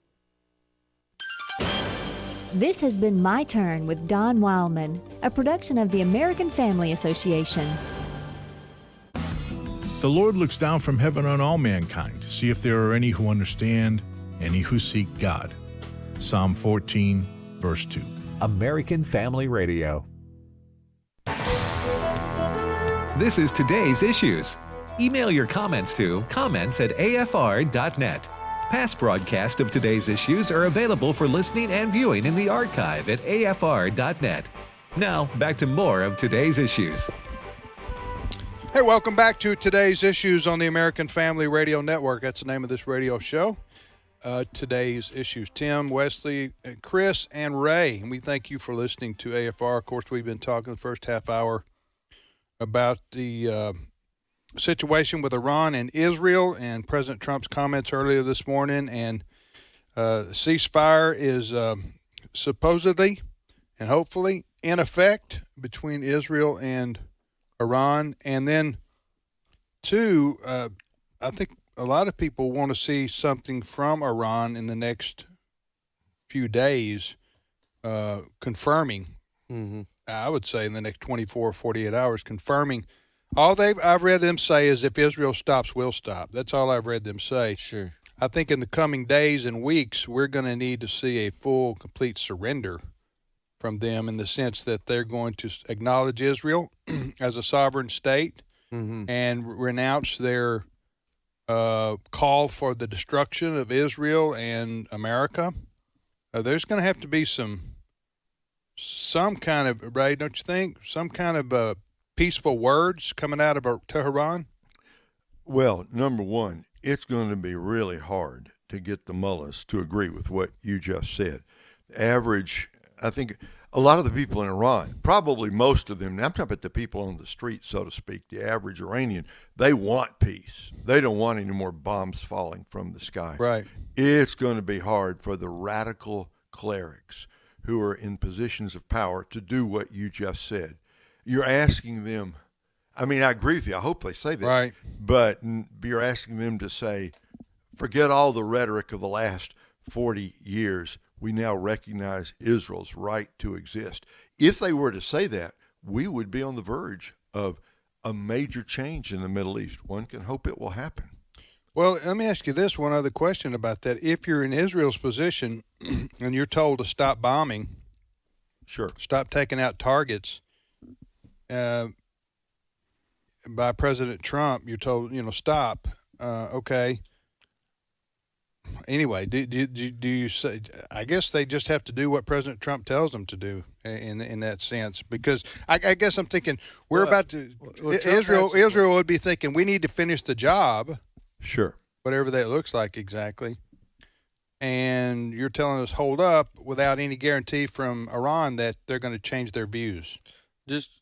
Speaker 14: This has been My Turn with Don Wildman, a production of the American Family Association.
Speaker 15: The Lord looks down from heaven on all mankind to see if there are any who understand, any who seek God. Psalm 14, verse 2.
Speaker 7: American Family Radio.
Speaker 8: This is Today's Issues. Email your comments to comments@afr.net. Past broadcasts of Today's Issues are available for listening and viewing in the archive at afr.net. Now, back to more of Today's Issues.
Speaker 9: Hey, welcome back to Today's Issues on the American Family Radio Network. That's the name of this radio show. Today's Issues. Tim, Wesley, Chris, and Ray. And we thank you for listening to AFR. Of course, we've been talking the first half hour about the situation with Iran and Israel and President Trump's comments earlier this morning. And ceasefire is supposedly and hopefully in effect between Israel and Iran. And then, two, I think a lot of people want to see something from Iran in the next few days confirming, I would say in the next 24 or 48 hours, confirming. All I've read them say is if Israel stops, we'll stop. That's all I've read them say.
Speaker 10: Sure.
Speaker 9: I think in the coming days and weeks, we're going to need to see a full, complete surrender from them in the sense that they're going to acknowledge Israel as a sovereign state and renounce their call for the destruction of Israel and America. There's going to have to be some kind of, Ray, don't you think? Some kind of peaceful words coming out of Tehran?
Speaker 11: Well, number one, it's going to be really hard to get the mullahs to agree with what you just said. Average, I think a lot of the people in Iran, probably most of them, I'm talking about the people on the street, so to speak, the average Iranian, they want peace. They don't want any more bombs falling from the sky.
Speaker 9: Right.
Speaker 11: It's going to be hard for the radical clerics who are in positions of power to do what you just said. You're asking them, I mean, I agree with you. I hope they say that.
Speaker 9: Right.
Speaker 11: But you're asking them to say, forget all the rhetoric of the last 40 years. We now recognize Israel's right to exist. If they were to say that, we would be on the verge of a major change in the Middle East. One can hope it will happen.
Speaker 9: Well, let me ask you this one other question about that. If you're in Israel's position and you're told to stop bombing,
Speaker 11: sure,
Speaker 9: stop taking out targets, by President Trump, you're told, stop. Okay. Anyway, do you say? I guess they just have to do what President Trump tells them to do in that sense, because I guess I'm thinking Israel would be thinking we need to finish the job.
Speaker 11: Sure.
Speaker 9: Whatever that looks like exactly. And you're telling us hold up without any guarantee from Iran that they're going to change their views.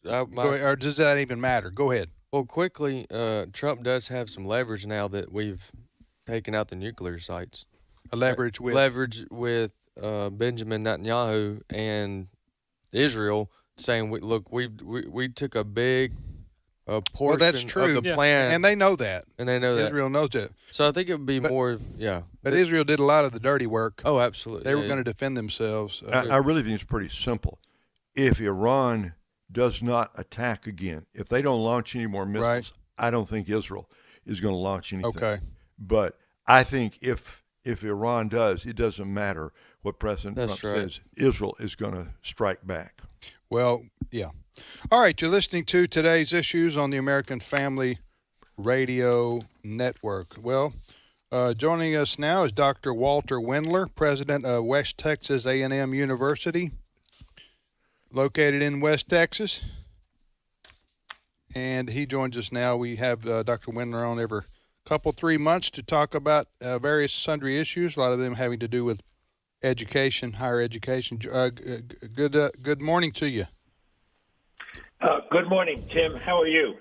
Speaker 9: Or does that even matter? Go ahead.
Speaker 10: Well, quickly, Trump does have some leverage now that we've taken out the nuclear sites.
Speaker 9: Leverage with
Speaker 10: Benjamin Netanyahu and Israel, saying, we took a big portion
Speaker 9: that's true.
Speaker 10: of the plan.
Speaker 9: And they know that.
Speaker 10: And they know that.
Speaker 9: Israel knows that.
Speaker 10: So I think it would be more, yeah.
Speaker 9: But Israel did a lot of the dirty work.
Speaker 10: Oh, absolutely.
Speaker 9: They were going to defend themselves.
Speaker 11: I really think it's pretty simple. If Iran does not attack again, if they don't launch any more missiles, right, I don't think Israel is going to launch anything.
Speaker 9: Okay.
Speaker 11: But I think if Iran does, it doesn't matter what President Trump says. Israel is going to strike back.
Speaker 9: Well, yeah. All right, you're listening to Today's Issues on the American Family Radio Network. Well, joining us now is Dr. Walter Wendler, president of West Texas A&M University, located in West Texas. And he joins us now. We have Dr. Wendler on every couple, 3 months to talk about various sundry issues, a lot of them having to do with education, higher education. Good morning to you.
Speaker 16: Good morning, Tim. How are you?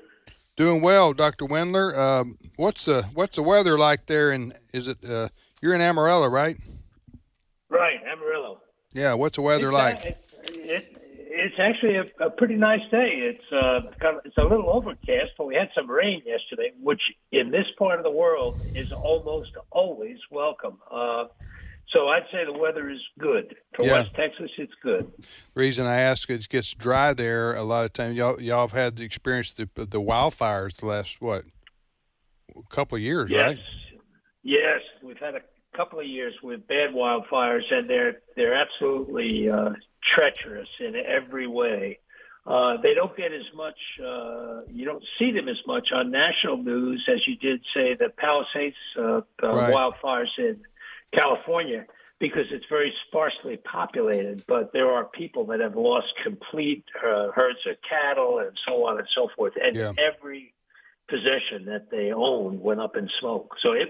Speaker 9: Doing well, Dr. Wendler. What's the weather like there? And is it you're in Amarillo, right?
Speaker 16: Right, Amarillo.
Speaker 9: Yeah. What's the weather like?
Speaker 16: It's actually a pretty nice day. It's a little overcast, but we had some rain yesterday, which in this part of the world is almost always welcome. So I'd say the weather is good. For West Texas, it's good.
Speaker 9: The reason I ask is it gets dry there a lot of times. Y'all have had the experience the wildfires the last, couple of years, right?
Speaker 16: Yes. We've had a couple of years with bad wildfires, and they're absolutely treacherous in every way. They don't get as much, you don't see them as much on national news as you did, say, the Palisades wildfires in California, because it's very sparsely populated, but there are people that have lost complete herds of cattle and so on and so forth, and every possession that they own went up in smoke. So it's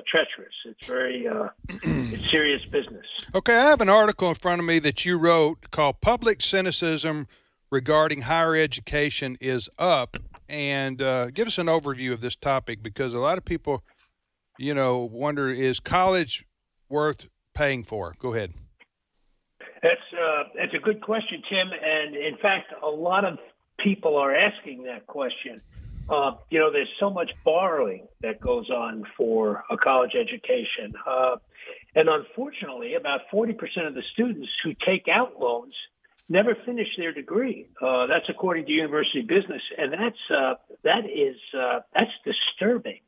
Speaker 16: treacherous. It's very it's serious business.
Speaker 9: Okay, I have an article in front of me that you wrote called "Public Cynicism Regarding Higher Education is Up," and give us an overview of this topic, because a lot of people wonder, is college worth paying for? Go ahead.
Speaker 16: That's a good question, Tim. And in fact, a lot of people are asking that question. There's so much borrowing that goes on for a college education. And unfortunately, about 40% of the students who take out loans never finish their degree. That's according to University Business. And that's disturbing.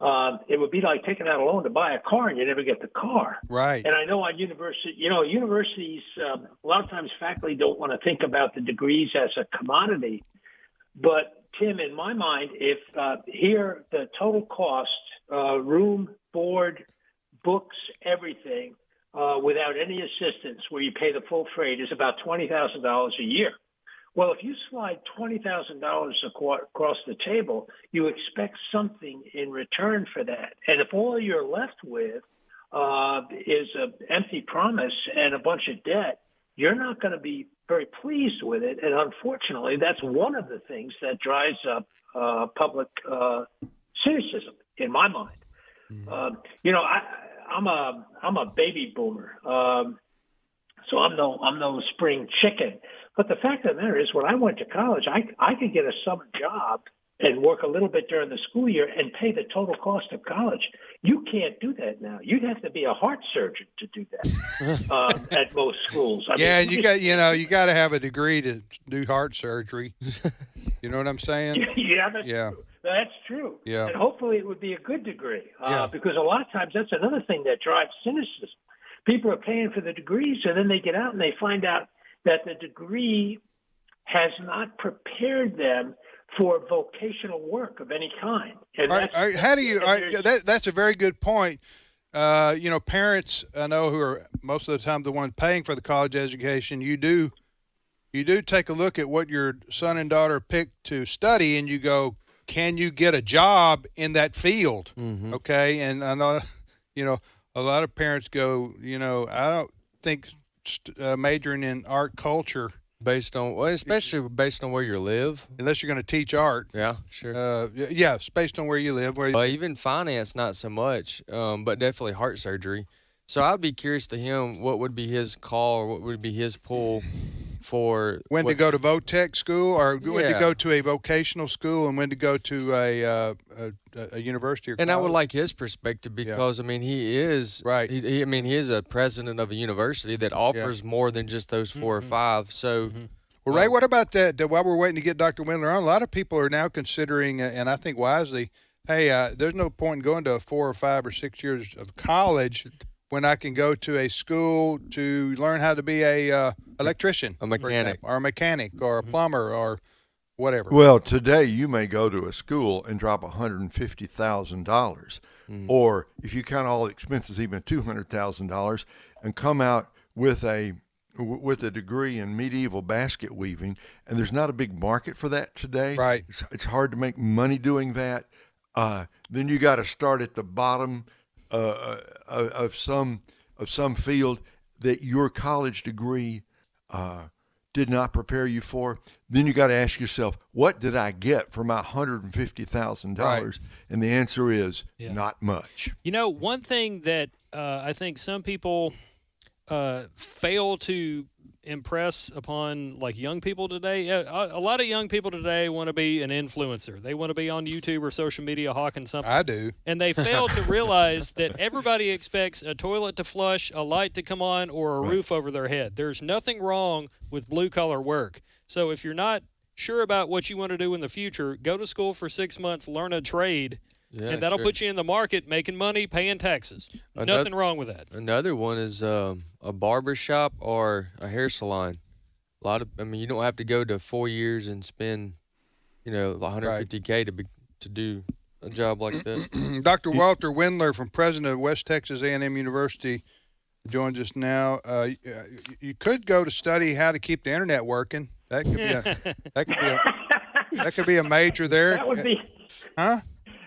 Speaker 16: It would be like taking out a loan to buy a car and you never get the car.
Speaker 9: Right.
Speaker 16: And I know on universities, a lot of times faculty don't want to think about the degrees as a commodity. But Tim, in my mind, if here the total cost, room, board, books, everything, without any assistance, where you pay the full freight, is about $20,000 a year. Well, if you slide $20,000 across the table, you expect something in return for that. And if all you're left with is an empty promise and a bunch of debt, you're not going to be very pleased with it. And unfortunately, that's one of the things that drives up public cynicism, in my mind. I'm a baby boomer, so I'm no spring chicken. But the fact of the matter is, when I went to college, I could get a summer job and work a little bit during the school year and pay the total cost of college. You can't do that now. You'd have to be a heart surgeon to do that at most schools.
Speaker 9: And you got to have a degree to do heart surgery. You know what I'm saying?
Speaker 16: Yeah. That's true.
Speaker 9: Yeah.
Speaker 16: And hopefully it would be a good degree, because a lot of times that's another thing that drives cynicism. People are paying for the degrees, and then they get out and they find out that the degree has not prepared them for vocational work of any kind. And
Speaker 9: that's a very good point. Parents, I know, who are most of the time the ones paying for the college education, you do take a look at what your son and daughter picked to study, and you go, can you get a job in that field? Mm-hmm. Okay. And I know, a lot of parents go, I don't think majoring in art culture,
Speaker 10: especially based on where you live,
Speaker 9: unless you're going to teach art.
Speaker 10: Yeah, sure.
Speaker 9: It's based on where you live.
Speaker 10: Even finance, not so much, but definitely heart surgery. So I'd be curious to him, what would be his call, or what would be his pull for
Speaker 9: when to go to VOTEC school, or when to go to a vocational school, and when to go to a university or college.
Speaker 10: And I would like his perspective, because he is
Speaker 9: right.
Speaker 10: He is a president of a university that offers more than just those 4 or 5. So,
Speaker 9: well, Ray, what about that? While we're waiting to get Dr. Wendler on, a lot of people are now considering, and I think wisely, hey, there's no point in going to 4 or 5 or 6 years of college when I can go to a school to learn how to be a electrician,
Speaker 10: a mechanic,
Speaker 9: or a plumber, or whatever.
Speaker 11: Well, today you may go to a school and drop $150,000, or if you count all the expenses, even $200,000, and come out with a degree in medieval basket weaving, and there's not a big market for that today.
Speaker 9: Right.
Speaker 11: It's hard to make money doing that. Then you got to start at the bottom of some field that your college degree did not prepare you for. Then you got to ask yourself, what did I get for my $150,000?
Speaker 9: Right.
Speaker 11: And the answer is not much.
Speaker 12: One thing that I think some people fail to impress upon, like, young people today. A lot of young people today want to be an influencer. They want to be on YouTube or social media hawking something.
Speaker 9: I do.
Speaker 12: And they fail to realize that everybody expects a toilet to flush, a light to come on, or a roof over their head. There's nothing wrong with blue-collar work. So if you're not sure about what you want to do in the future, go to school for 6 months, learn a trade, and that'll put you in the market, making money, paying taxes. Nothing wrong with that.
Speaker 10: Another one is a barber shop or a hair salon. You don't have to go to 4 years and spend, $150K to do a job like that.
Speaker 9: Dr. Walter Wendler, from president of West Texas A&M University, joins us now. You could go to study how to keep the internet working. That could be a major there.
Speaker 16: That would be.
Speaker 9: Huh?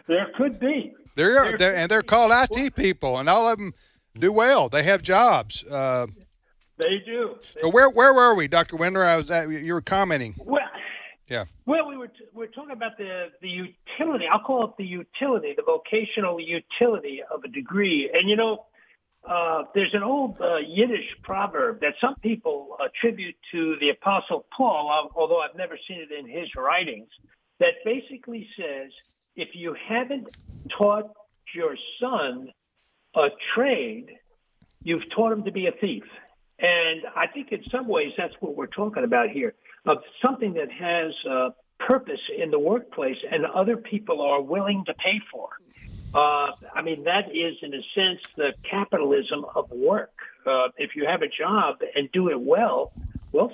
Speaker 16: There could be.
Speaker 9: They're called IT people, and all of them do well. They have jobs.
Speaker 16: They do.
Speaker 9: So where were we, Dr. Wendler? You were commenting.
Speaker 16: Well,
Speaker 9: yeah.
Speaker 16: Well, we're talking about the utility. I'll call it the utility, the vocational utility of a degree. And there's an old Yiddish proverb that some people attribute to the Apostle Paul, although I've never seen it in his writings, that basically says, if you haven't taught your son a trade, you've taught him to be a thief. And I think in some ways that's what we're talking about here, of something that has purpose in the workplace and other people are willing to pay for. I mean, that is, in a sense, the capitalism of work. If you have a job and do it well,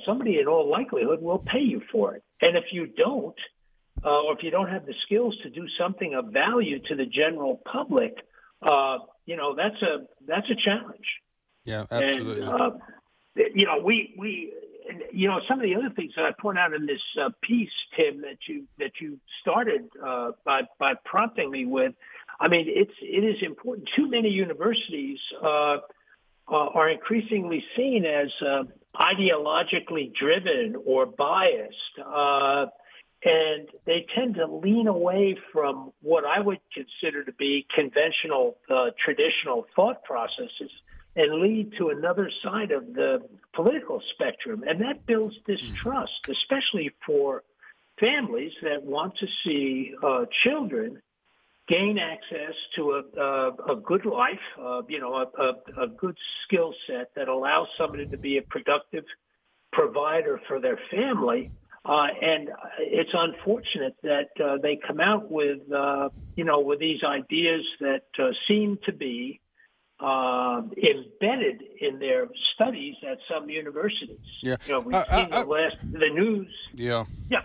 Speaker 16: somebody in all likelihood will pay you for it. And if you don't, or if you don't have the skills to do something of value to the general public, that's a challenge.
Speaker 9: Yeah, absolutely.
Speaker 16: And, some of the other things that I point out in this piece, Tim, that you started by prompting me with, I mean, it is important. Too many universities are increasingly seen as ideologically driven or biased, and they tend to lean away from what I would consider to be conventional, traditional thought processes and lead to another side of the political spectrum. And that builds distrust, especially for families that want to see children gain access to a good life, a good skill set that allows somebody to be a productive provider for their family. And it's unfortunate that they come out with these ideas that seem to be embedded in their studies at some universities.
Speaker 9: Yeah.
Speaker 16: We've seen the news.
Speaker 9: Yeah.
Speaker 16: Yeah.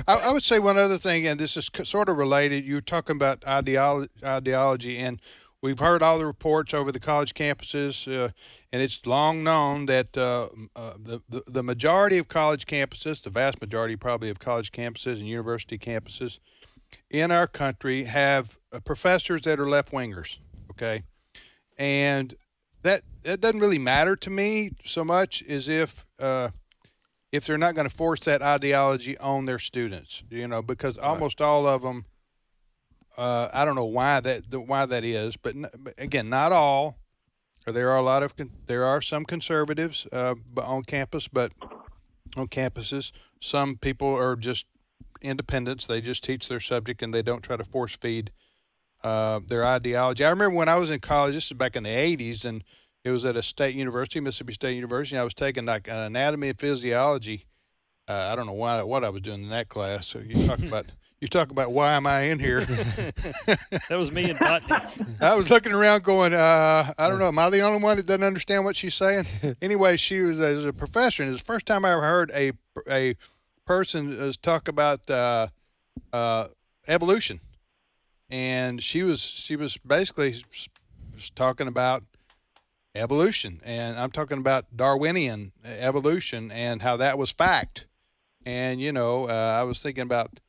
Speaker 9: I would say one other thing, and this is sort of related. You're talking about ideology, and we've heard all the reports over the college campuses, and it's long known that the majority of college campuses, the vast majority probably of college campuses and university campuses in our country have professors that are left-wingers, okay? And that doesn't really matter to me so much as if they're not going to force that ideology on their students, because almost all of them, I don't know why that is, but again, not all. There are some conservatives on campus, but on campuses, some people are just independents. They just teach their subject and they don't try to force feed their ideology. I remember when I was in college, this is back in the 80s, and it was at a state university, Mississippi State University, and I was taking like anatomy and physiology. I don't know what I was doing in that class. So you talk about why am I in here?
Speaker 12: That was me and botany.
Speaker 9: I was looking around going, I don't know, am I the only one that doesn't understand what she's saying? Anyway, she was a professor, and it was the first time I ever heard a person talk about evolution. And she was basically talking about evolution, and I'm talking about Darwinian evolution and how that was fact. And I was thinking about,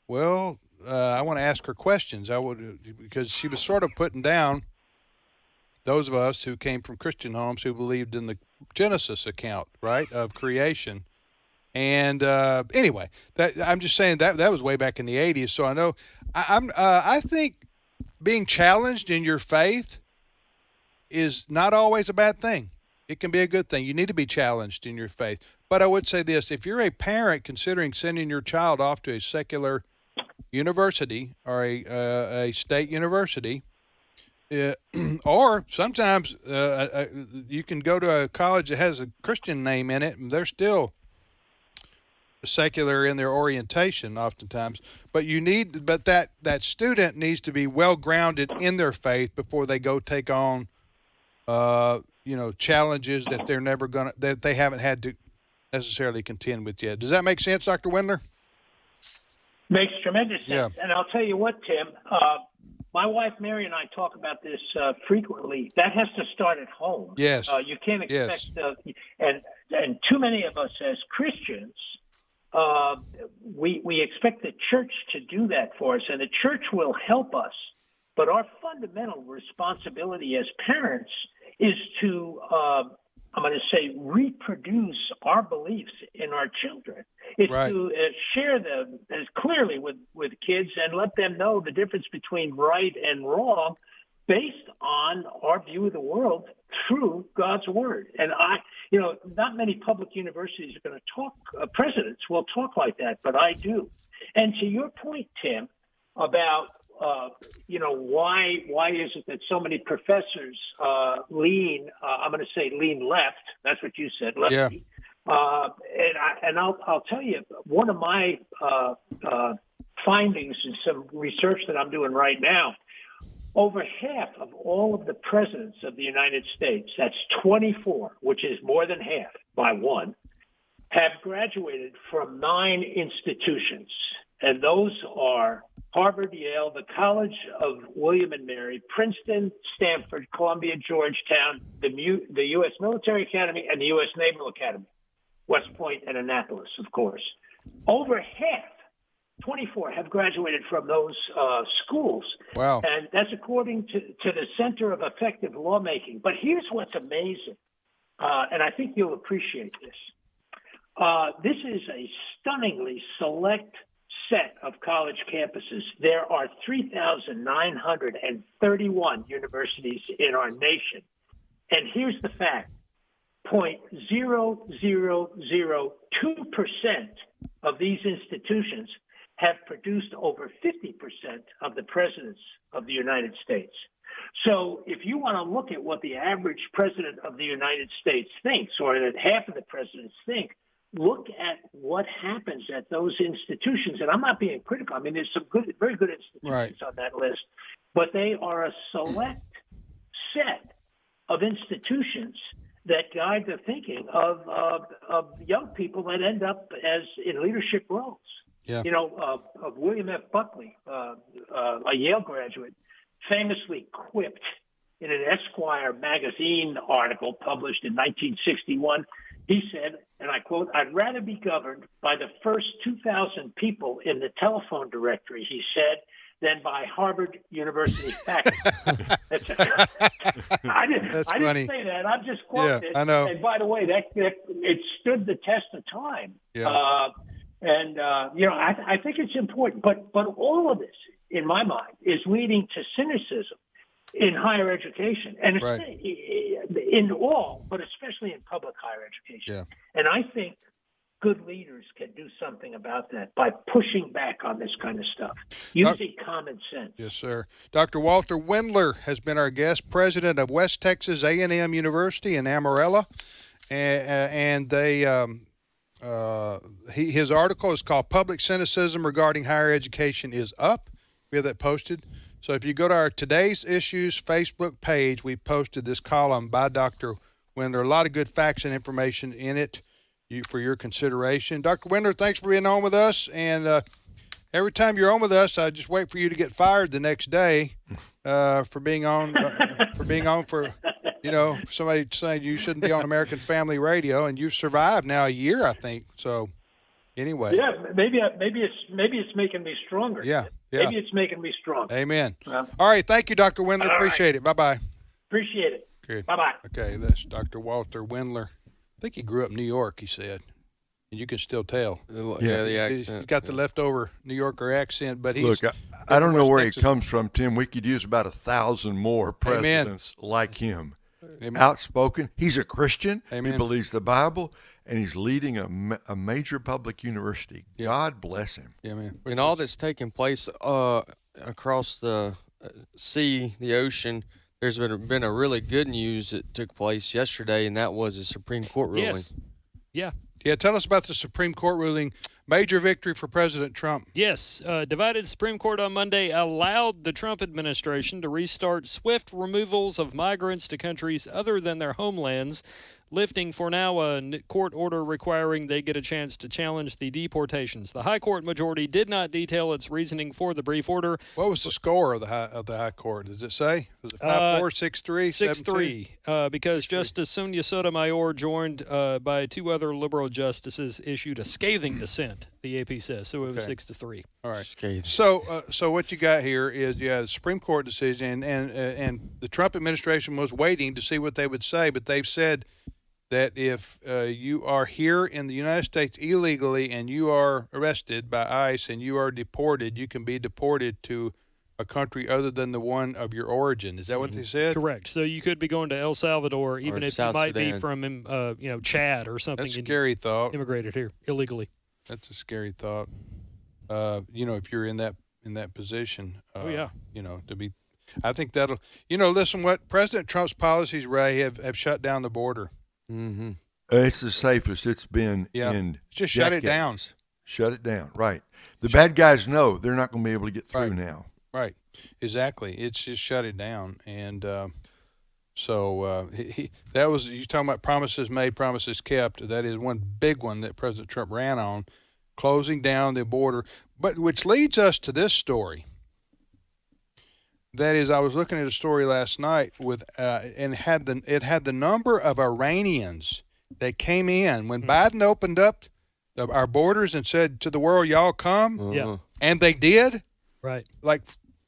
Speaker 9: I want to ask her questions. Because she was sort of putting down those of us who came from Christian homes who believed in the Genesis account, right, of creation. And anyway, I'm just saying that was way back in the 80s. So I know I think being challenged in your faith is not always a bad thing. It can be a good thing. You need to be challenged in your faith. But I would say this: if you're a parent considering sending your child off to a secular university or a state university, or sometimes you can go to a college that has a Christian name in it, and they're still secular in their orientation oftentimes, but that student needs to be well grounded in their faith before they go take on challenges that they haven't had to necessarily contend with yet. Does that make sense, Dr. Wendler?
Speaker 16: Makes tremendous sense. Yeah. And I'll tell you what, Tim, my wife Mary and I talk about this frequently. That has to start at home.
Speaker 9: Yes.
Speaker 16: You can't expect and too many of us as Christians, we expect the church to do that for us, and the church will help us. But our fundamental responsibility as parents is to, I'm going to say, reproduce our beliefs in our children. It's right. To share them as clearly with kids and let them know the difference between right and wrong based on our view of the world through God's word. And not many public universities are going to talk, presidents will talk like that, but I do. And to your point, Tim, about, why is it that so many professors lean left? That's what you said, lefty.
Speaker 9: Yeah.
Speaker 16: And I'll tell you, one of my findings in some research that I'm doing right now, over half of all of the presidents of the United States, that's 24, which is more than half by one, have graduated from 9 institutions. And those are Harvard, Yale, the College of William and Mary, Princeton, Stanford, Columbia, Georgetown, the U.S. Military Academy, and the U.S. Naval Academy, West Point and Annapolis, of course. Over half, 24, have graduated from those schools.
Speaker 9: Wow.
Speaker 16: And that's according to the Center of Effective Lawmaking. But here's what's amazing, and I think you'll appreciate this. This is a stunningly select set of college campuses. There are 3,931 universities in our nation. And here's the fact. 0.0002% of these institutions have produced over 50% of the presidents of the United States. So if you want to look at what the average president of the United States thinks, or that half of the presidents think, look at what happens at those institutions. And I'm not being critical. I mean, there's some good, very good institutions on that list, but they are a select set of institutions that guide the thinking of young people that end up as in leadership roles.
Speaker 9: Yeah.
Speaker 16: You know, William F. Buckley, a Yale graduate, famously quipped in an Esquire magazine article published in 1961. He said, and I quote, "I'd rather be governed by the first 2,000 people in the telephone directory," he said, "than by Harvard University faculty." I didn't say that. I'm just quoting it.
Speaker 9: I know.
Speaker 16: And by the way, that it stood the test of time.
Speaker 9: Yeah.
Speaker 16: I think it's important. But all of this, in my mind, is leading to cynicism in higher education, and in all, but especially in public higher education.
Speaker 9: Yeah.
Speaker 16: And I think good leaders can do something about that by pushing back on this kind of stuff, using common sense.
Speaker 9: Yes, sir. Dr. Walter Wendler has been our guest, president of West Texas A&M University in Amarillo, and they his article is called "Public Cynicism Regarding Higher Education is Up." We have that posted. So if you go to our Today's Issues Facebook page, we posted this column by Dr. Wendler. A lot of good facts and information in it for your consideration. Dr. Wendler, thanks for being on with us. And every time you're on with us, I just wait for you to get fired the next day for being on for somebody saying you shouldn't be on American Family Radio, and you've survived now a year, I think. So anyway.
Speaker 16: Yeah, maybe it's making me stronger.
Speaker 9: Yeah.
Speaker 16: Maybe it's making me stronger.
Speaker 9: Amen. All right. Thank you, Dr. Wendler. Appreciate it. Bye-bye.
Speaker 16: Appreciate it.
Speaker 9: Good.
Speaker 16: Bye-bye.
Speaker 9: Okay, that's Dr. Walter Wendler. I think he grew up in New York, he said. And you can still tell.
Speaker 10: Yeah, the accent.
Speaker 9: He's got the leftover New Yorker accent, but he's...
Speaker 11: Look, I don't know where he comes from, Tim. We could use about 1,000 more presidents like him.
Speaker 9: Amen.
Speaker 11: Outspoken. He's a Christian.
Speaker 9: Amen.
Speaker 11: He believes the Bible, and he's leading a major public university. God bless him.
Speaker 9: Yeah, man.
Speaker 10: And all that's taking place across the sea, the ocean, there's been a really good news that took place yesterday, and that was a Supreme Court ruling.
Speaker 12: Yes. Yeah.
Speaker 9: Yeah, tell us about the Supreme Court ruling. Major victory for President Trump.
Speaker 12: Yes. Divided Supreme Court on Monday allowed the Trump administration to restart swift removals of migrants to countries other than their homelands, lifting for now a court order requiring they get a chance to challenge the deportations. The High Court majority did not detail its reasoning for the brief order.
Speaker 9: What was the score of the High Court? Does it say? Was it 5-4, 6-3,
Speaker 12: 6-3? Because Justice Sonia Sotomayor, joined by 2 other liberal justices, issued a scathing dissent, the AP says. So it was 6-3.
Speaker 9: All right.
Speaker 10: Scathing.
Speaker 9: So what you got here is you had a Supreme Court decision, and the Trump administration was waiting to see what they would say, but they've said that if you are here in the United States illegally and you are arrested by ICE and you are deported, you can be deported to a country other than the one of your origin. Is that what they said?
Speaker 12: Correct. So you could be going to El Salvador, even if
Speaker 10: South
Speaker 12: you might
Speaker 10: Sudan.
Speaker 12: be from, Chad or something.
Speaker 9: That's a scary thought.
Speaker 12: Immigrated here illegally.
Speaker 9: That's a scary thought. If you're in that position. To be. I think that'll. Listen, what President Trump's policies, Ray, have shut down the border.
Speaker 10: Mm-hmm.
Speaker 11: It's the safest it's been in
Speaker 9: Just
Speaker 11: decades.
Speaker 9: shut it down.
Speaker 11: Shut it down, right. The bad guys know they're not going to be able to get through now.
Speaker 9: Right. Exactly. It's just shut it down. And so that was, you talking about promises made, promises kept. That is one big one that President Trump ran on, closing down the border. But which leads us to this story. That is, I was looking at a story last night with, and it had the number of Iranians that came in when Biden opened up our borders and said to the world, "Y'all come,"
Speaker 12: Yeah.
Speaker 9: and they did.
Speaker 12: Right.
Speaker 9: Like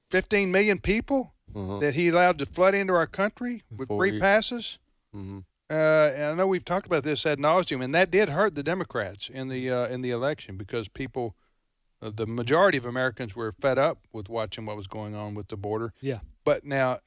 Speaker 9: 15 million people that he allowed to flood into our country with free passes. And I know we've talked about this ad nauseum, and that did hurt the Democrats in the election because people. The majority of Americans were fed up with watching what was going on with the border.
Speaker 12: Yeah.
Speaker 9: But now,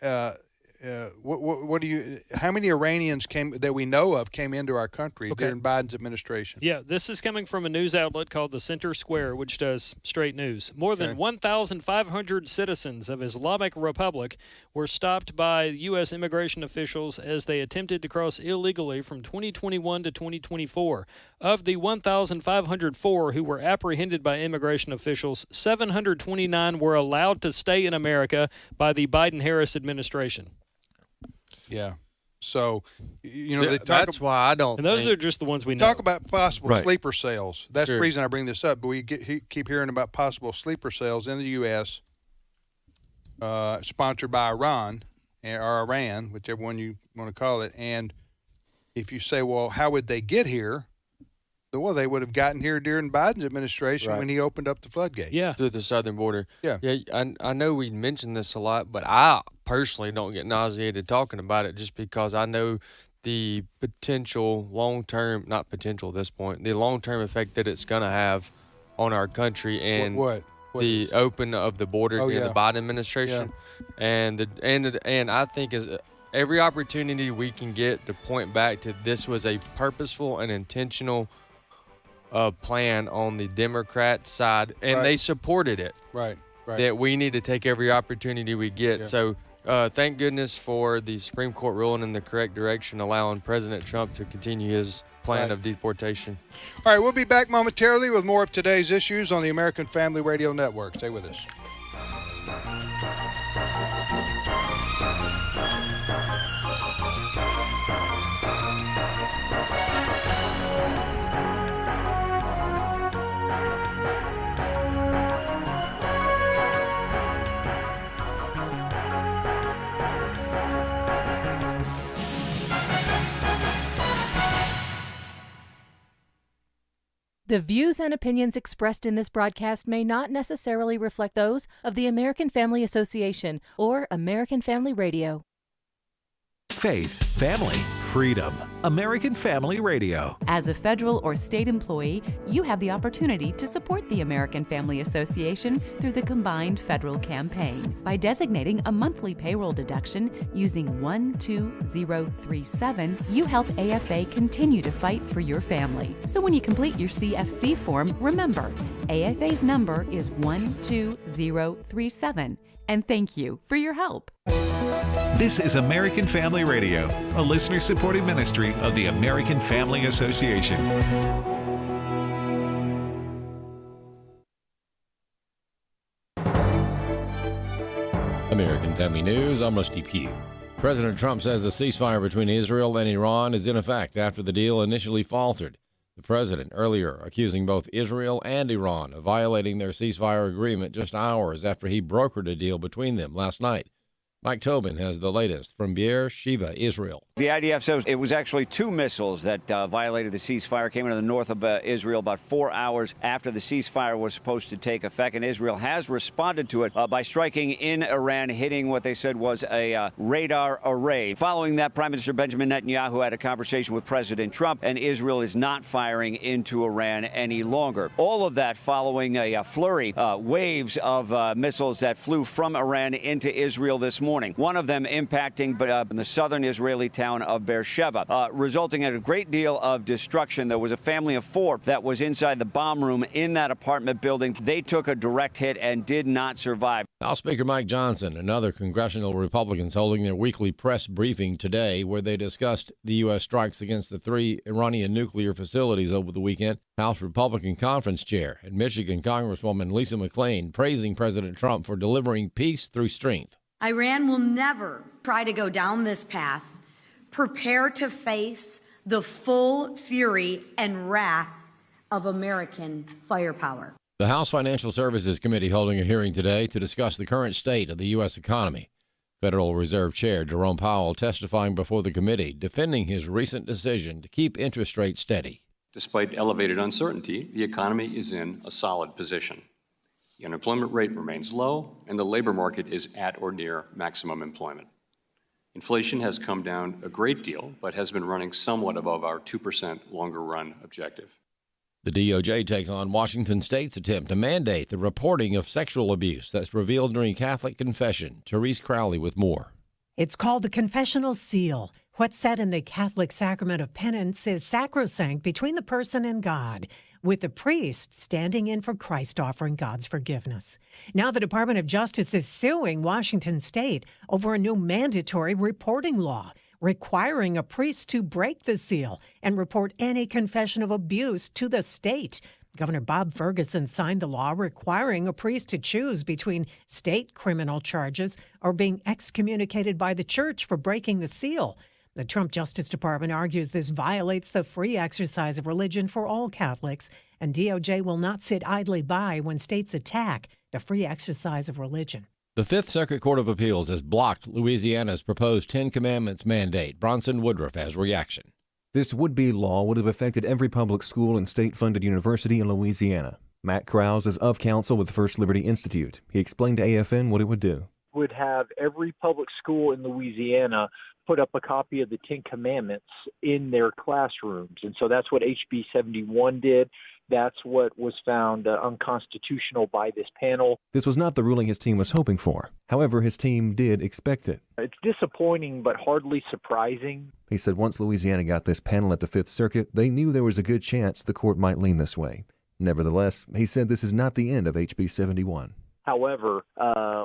Speaker 9: what do you? How many Iranians that we know of came into our country during Biden's administration?
Speaker 12: Yeah, this is coming from a news outlet called the Center Square, which does straight news. More than 1,500 citizens of Islamic Republic were stopped by U.S. immigration officials as they attempted to cross illegally from 2021 to 2024. Of the 1,504 who were apprehended by immigration officials, 729 were allowed to stay in America by the Biden-Harris administration.
Speaker 9: Yeah. So,
Speaker 10: that's why I don't.
Speaker 12: And those are just the ones we know.
Speaker 9: Talk about possible sleeper cells. That's the reason I bring this up. But we keep hearing about possible sleeper cells in the U.S. Sponsored by Iran or Iran, whichever one you want to call it. And if you say, well, how would they get here? Well, they would have gotten here during Biden's administration when he opened up the floodgates.
Speaker 12: Yeah.
Speaker 10: Through the southern border.
Speaker 9: Yeah.
Speaker 10: Yeah, I know we mentioned this a lot, but I personally don't get nauseated talking about it just because I know the potential long-term, not potential at this point, the long-term effect that it's going to have on our country and the open of the border during the Biden administration. Yeah. And I think is every opportunity we can get to point back to this was a purposeful and intentional plan on the Democrat side, and they supported it.
Speaker 9: Right.
Speaker 10: That we need to take every opportunity we get. Yeah. So thank goodness for the Supreme Court ruling in the correct direction, allowing President Trump to continue his plan of deportation.
Speaker 9: All right, we'll be back momentarily with more of today's issues on the American Family Radio Network. Stay with us.
Speaker 17: The views and opinions expressed in this broadcast may not necessarily reflect those of the American Family Association or American Family Radio.
Speaker 8: Faith, family, freedom. American Family Radio.
Speaker 18: As a federal or state employee, you have the opportunity to support the American Family Association through the combined federal campaign. By designating a monthly payroll deduction using 12037, you help AFA continue to fight for your family. So when you complete your CFC form, remember, AFA's number is 12037. And thank you for your help.
Speaker 8: This is American Family Radio, a listener-supported ministry of the American Family Association.
Speaker 2: American Family News, I'm Rusty Pugh. President Trump says the ceasefire between Israel and Iran is in effect after the deal initially faltered. The president earlier accusing both Israel and Iran of violating their ceasefire agreement just hours after he brokered a deal between them last night. Mike Tobin has the latest from Beersheba, Israel.
Speaker 19: The IDF says it was actually 2 missiles that violated the ceasefire, came into the north of Israel about 4 hours after the ceasefire was supposed to take effect, and Israel has responded to it by striking in Iran, hitting what they said was a radar array. Following that, Prime Minister Benjamin Netanyahu had a conversation with President Trump, and Israel is not firing into Iran any longer. All of that following a flurry, waves of missiles that flew from Iran into Israel this morning. One of them impacting in the southern Israeli town town of Beersheba, resulting in a great deal of destruction. There was a family of 4 that was inside the bomb room in that apartment building. They took a direct hit and did not survive.
Speaker 2: House Speaker Mike Johnson and other congressional Republicans holding their weekly press briefing today, where they discussed the U.S. strikes against the 3 Iranian nuclear facilities over the weekend. House Republican Conference Chair and Michigan Congresswoman Lisa McClain praising President Trump for delivering peace through strength.
Speaker 20: Iran will never try to go down this path. Prepare to face the full fury and wrath of American firepower.
Speaker 2: The House Financial Services Committee holding a hearing today to discuss the current state of the U.S. economy. Federal Reserve Chair Jerome Powell testifying before the committee, defending his recent decision to keep interest rates steady.
Speaker 21: Despite elevated uncertainty, the economy is in a solid position. The unemployment rate remains low, and the labor market is at or near maximum employment. Inflation has come down a great deal, but has been running somewhat above our 2% longer-run objective.
Speaker 2: The DOJ takes on Washington State's attempt to mandate the reporting of sexual abuse that's revealed during Catholic confession. Therese Crowley with more.
Speaker 22: It's called the confessional seal. What's said in the Catholic sacrament of penance is sacrosanct between the person and God, with the priest standing in for Christ offering God's forgiveness. Now the Department of Justice is suing Washington State over a new mandatory reporting law, requiring a priest to break the seal and report any confession of abuse to the state. Governor Bob Ferguson signed the law requiring a priest to choose between state criminal charges or being excommunicated by the church for breaking the seal. The Trump Justice Department argues this violates the free exercise of religion for all Catholics, and DOJ will not sit idly by when states attack the free exercise of religion.
Speaker 2: The Fifth Circuit Court of Appeals has blocked Louisiana's proposed 10 Commandments mandate. Bronson Woodruff has reaction.
Speaker 23: This would-be law would have affected every public school and state-funded university in Louisiana. Matt Krause is of counsel with First Liberty Institute. He explained to AFN what it would do.
Speaker 24: Would have every public school in Louisiana put up a copy of the 10 Commandments in their classrooms. And so that's what HB 71 did. That's what was found unconstitutional by this panel.
Speaker 23: This was not the ruling his team was hoping for. However, his team did expect it.
Speaker 24: It's disappointing, but hardly surprising.
Speaker 23: He said once Louisiana got this panel at the Fifth Circuit, they knew there was a good chance the court might lean this way. Nevertheless, he said this is not the end of HB 71.
Speaker 24: However,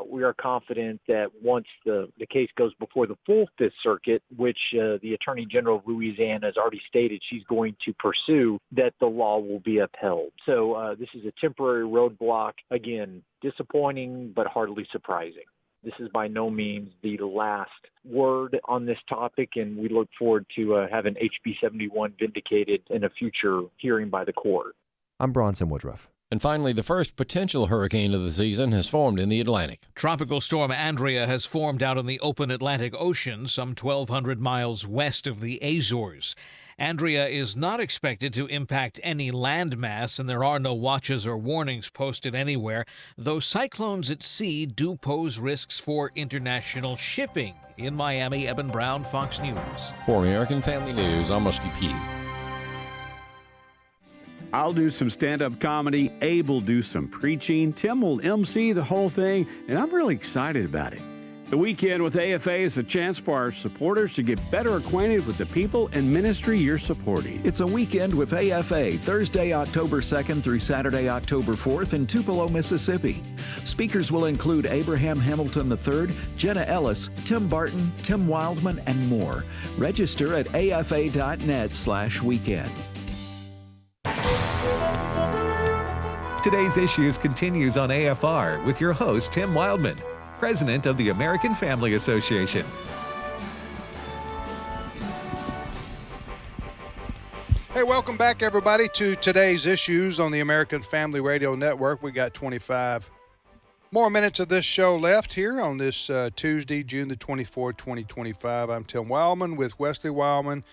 Speaker 24: we are confident that once the case goes before the full Fifth Circuit, which the Attorney General of Louisiana has already stated she's going to pursue, that the law will be upheld. So this is a temporary roadblock. Again, disappointing, but hardly surprising. This is by no means the last word on this topic, and we look forward to having HB 71 vindicated in a future hearing by the court.
Speaker 23: I'm Bronson Woodruff.
Speaker 2: And finally, the first potential hurricane of the season has formed in the Atlantic.
Speaker 25: Tropical storm Andrea has formed out in the open Atlantic Ocean, some 1,200 miles west of the Azores. Andrea is not expected to impact any landmass, and there are no watches or warnings posted anywhere, though cyclones at sea do pose risks for international shipping. In Miami, Eben Brown, Fox News.
Speaker 2: For American Family News, I'm Rusty Pugh.
Speaker 26: I'll do some stand-up comedy. Abe will do some preaching. Tim will MC the whole thing, and I'm really excited about it. The Weekend with AFA is a chance for our supporters to get better acquainted with the people and ministry you're supporting.
Speaker 7: It's a Weekend with AFA, Thursday, October 2nd through Saturday, October 4th in Tupelo, Mississippi. Speakers will include Abraham Hamilton III, Jenna Ellis, Tim Barton, Tim Wildman, and more. Register at afa.net/weekend.
Speaker 8: Today's Issues continues on AFR with your host, Tim Wildman, president of the American Family Association.
Speaker 9: Hey, welcome back, everybody, to Today's Issues on the American Family Radio Network. We got 25 more minutes of this show left here on this Tuesday, June the 24th, 2025. I'm Tim Wildman with Wesley Wildman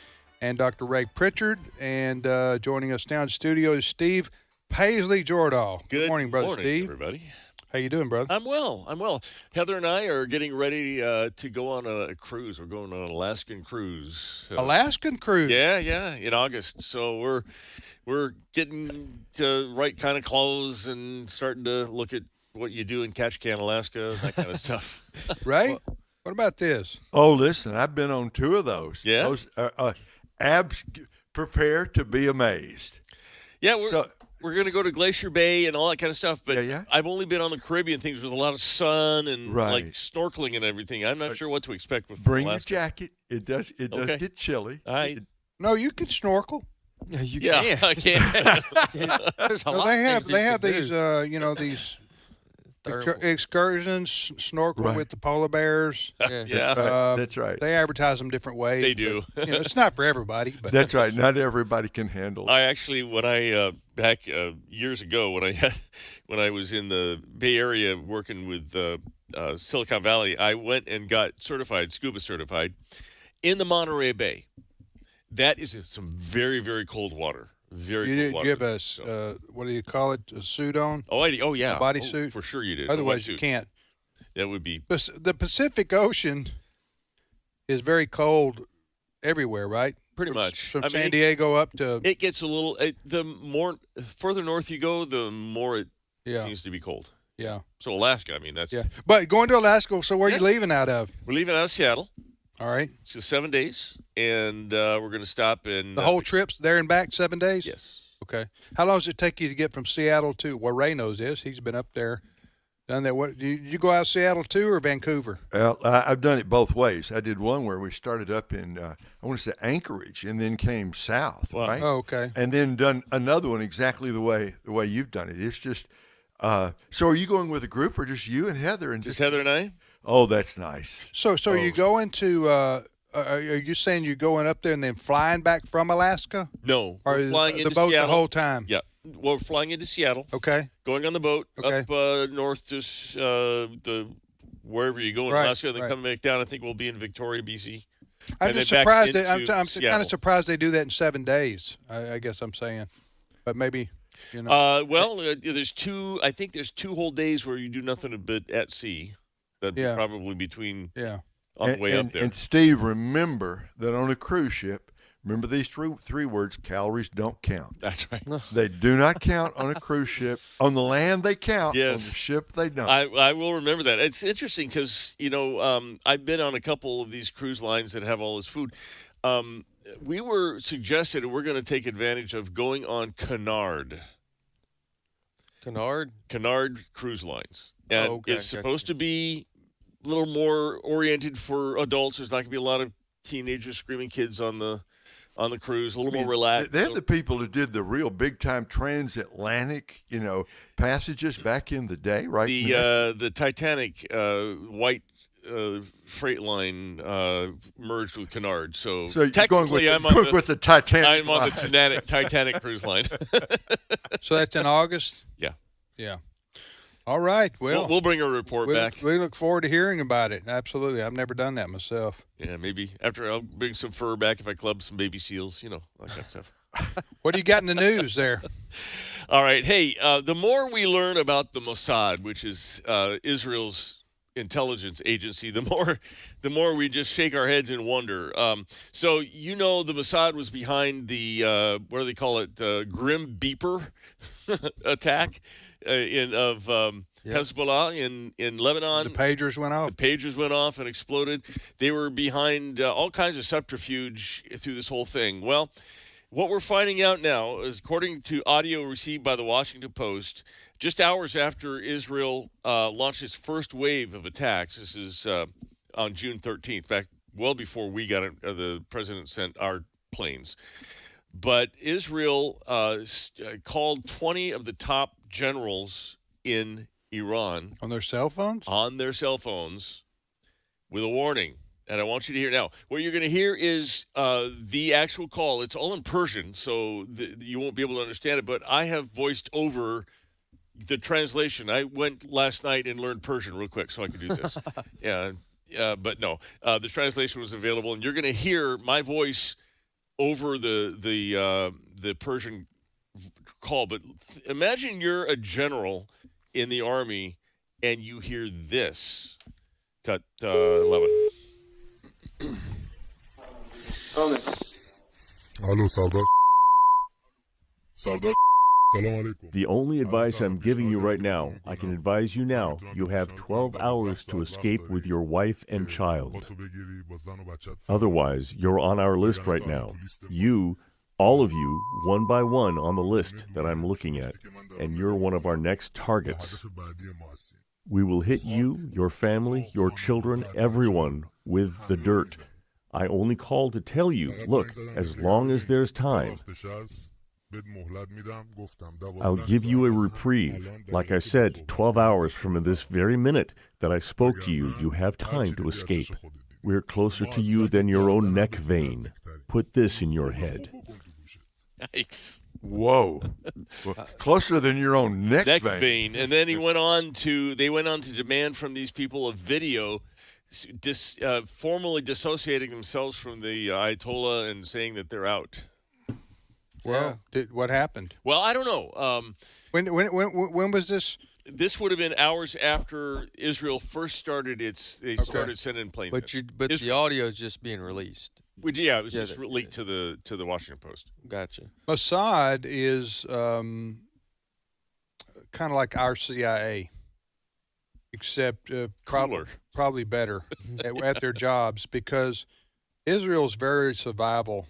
Speaker 9: and Dr. Ray Pritchard. And joining us now in the studio is Steve Paisley Jordahl. Good morning, Brother Steve.
Speaker 27: Everybody.
Speaker 9: How you doing, brother?
Speaker 27: I'm well. Heather and I are getting ready to go on a cruise. We're going on an Alaskan cruise.
Speaker 9: Alaskan cruise?
Speaker 27: Yeah, in August. So we're getting to right kind of clothes and starting to look at what you do in Ketchikan, Alaska, that kind of stuff.
Speaker 9: Right? What about this?
Speaker 11: Oh, listen, I've been on 2 of those.
Speaker 27: Yeah?
Speaker 11: Those prepare to be amazed.
Speaker 27: Yeah, we're going to go to Glacier Bay and all that kind of stuff, but
Speaker 11: Yeah.
Speaker 27: I've only been on the Caribbean things with a lot of sun and
Speaker 11: Right.
Speaker 27: like snorkeling and everything. I'm not sure what to expect with
Speaker 11: Bring
Speaker 27: Alaska.
Speaker 11: your jacket. It does
Speaker 27: Okay.
Speaker 11: get chilly.
Speaker 9: No, you can snorkel.
Speaker 27: Yeah, I can.
Speaker 10: There's a
Speaker 9: No,
Speaker 10: lot
Speaker 9: they
Speaker 10: of
Speaker 9: have
Speaker 10: things you can
Speaker 9: these
Speaker 10: do.
Speaker 9: these excursions, snorkel
Speaker 11: Right.
Speaker 9: with the polar bears.
Speaker 27: Yeah.
Speaker 11: That's right.
Speaker 9: They advertise them different ways.
Speaker 27: They do.
Speaker 9: But, it's not for everybody. But
Speaker 11: That's right. Not everybody can handle it.
Speaker 27: I actually, when I back years ago, when I was in the Bay Area working with Silicon Valley, I went and got scuba certified in the Monterey Bay. That is some very, very cold water. Very cold water.
Speaker 9: You have a what do you call it? A suit on?
Speaker 27: Oh yeah,
Speaker 9: a bodysuit.
Speaker 27: for sure you did.
Speaker 9: Otherwise,
Speaker 27: A
Speaker 9: you
Speaker 27: wetsuit.
Speaker 9: can't.
Speaker 27: That would be.
Speaker 9: The Pacific Ocean is very cold everywhere, right?
Speaker 27: Pretty much.
Speaker 9: From
Speaker 27: I mean,
Speaker 9: San Diego up to
Speaker 27: It gets a little. The more further north you go, the more it seems to be cold.
Speaker 9: Yeah.
Speaker 27: So Alaska, I mean, that's.
Speaker 9: Yeah. But going to Alaska, so where are you leaving out of?
Speaker 27: We're leaving out of Seattle.
Speaker 9: All right.
Speaker 27: It's 7 days, and we're going to stop in.
Speaker 9: The whole trip's there and back 7 days?
Speaker 27: Yes.
Speaker 9: Okay. How long does it take you to get from Seattle to where Ray knows this? He's been up there, done that. What did you go out of Seattle too, or Vancouver?
Speaker 11: Well, I've done it both ways. I did one where we started up in, I want to say Anchorage, and then came south, right?
Speaker 9: Oh, okay.
Speaker 11: And then done another one exactly the way you've done it. It's just, so are you going with a group or just you and Heather? And
Speaker 27: just Heather and I?
Speaker 11: Oh, that's nice.
Speaker 9: So you going to? Are you saying you're going up there and then flying back from Alaska?
Speaker 27: No,
Speaker 9: or
Speaker 27: we're flying
Speaker 9: the
Speaker 27: into
Speaker 9: boat
Speaker 27: Seattle
Speaker 9: the whole time?
Speaker 27: Yeah, we're flying into Seattle.
Speaker 9: Okay.
Speaker 27: Going on the boat
Speaker 9: Okay.
Speaker 27: up north to the wherever you go in
Speaker 9: Right,
Speaker 27: Alaska, and then
Speaker 9: right.
Speaker 27: coming back down. I think we'll be in Victoria, BC.
Speaker 9: I'm
Speaker 27: And
Speaker 9: just
Speaker 27: then back
Speaker 9: surprised. I'm
Speaker 27: into
Speaker 9: kind
Speaker 27: Seattle.
Speaker 9: of surprised they do that in 7 days. I guess I'm saying, but maybe.
Speaker 27: There's two. I think there's 2 whole days where you do nothing but at sea. That'd be probably between.
Speaker 9: Yeah.
Speaker 27: On the way up there.
Speaker 11: And Steve, remember that on a cruise ship, remember these three words: calories don't count.
Speaker 27: That's right.
Speaker 11: They do not count on a cruise ship. On the land, they count.
Speaker 27: Yes.
Speaker 11: On the ship, they don't.
Speaker 27: I will remember that. It's interesting because I've been on a couple of these cruise lines that have all this food. We were suggested we're going to take advantage of going on Cunard cruise lines, and it's supposed to be a little more oriented for adults. There's not going to be a lot of teenagers, screaming kids on the cruise. A little more relaxed.
Speaker 11: They're the people who did the real big time transatlantic, passages back in the day, right?
Speaker 27: The Titanic white freight line merged with Cunard. So
Speaker 11: you're
Speaker 27: technically,
Speaker 11: going with the Titanic.
Speaker 27: I'm on the Titanic cruise line.
Speaker 9: So that's in August.
Speaker 27: Yeah.
Speaker 9: Yeah. All right. Well,
Speaker 27: we'll bring a report back.
Speaker 9: We look forward to hearing about it. Absolutely. I've never done that myself.
Speaker 27: Yeah, maybe after I'll bring some fur back if I club some baby seals, all that kind of stuff.
Speaker 9: What do you got in the news there?
Speaker 27: All right. Hey, the more we learn about the Mossad, which is Israel's intelligence agency, the more we just shake our heads in wonder. So the Mossad was behind the what do they call it? The Grim Beeper attack of Hezbollah in Lebanon.
Speaker 9: The pagers went off.
Speaker 27: The pagers went off and exploded. They were behind all kinds of subterfuge through this whole thing. Well, what we're finding out now is, according to audio received by the Washington Post, just hours after Israel launched its first wave of attacks, this is on June 13th, back well before we got it, the president sent our planes. But Israel called 20 of the top generals in Iran.
Speaker 9: On their cell phones?
Speaker 27: On their cell phones with a warning. And I want you to hear now. What you're going to hear is the actual call. It's all in Persian, so you won't be able to understand it. But I have voiced over the translation. I went last night and learned Persian real quick so I could do this. But no, the translation was available, and you're going to hear my voice over the Persian call. But imagine you're a general in the army and you hear this. Cut 11.
Speaker 1: Alo Sardar. Sardar. The only advice I'm giving you right now, I can advise you now, you have 12 hours to escape with your wife and child. Otherwise, you're on our list right now. You, all of you, one by one on the list that I'm looking at, and you're one of our next targets. We will hit you, your family, your children, everyone with the dirt. I only called to tell you, look, as long as there's time, I'll give you a reprieve. Like I said, 12 hours from this very minute that I spoke to you, you have time to escape. We're closer to you than your own neck vein. Put this in your head.
Speaker 27: Yikes.
Speaker 11: Whoa. Closer than your own neck vein.
Speaker 27: And then they went on to demand from these people a video formally dissociating themselves from the Ayatollah and saying that they're out.
Speaker 9: Well, what happened?
Speaker 27: Well, I don't know.
Speaker 9: When was this?
Speaker 27: This would have been hours after Israel first started started sending planes.
Speaker 10: But the audio is just being released.
Speaker 27: Yeah, it was just leaked to the Washington Post.
Speaker 10: Gotcha.
Speaker 9: Mossad is kind of like our CIA, except probably better at their jobs, because Israel's very survival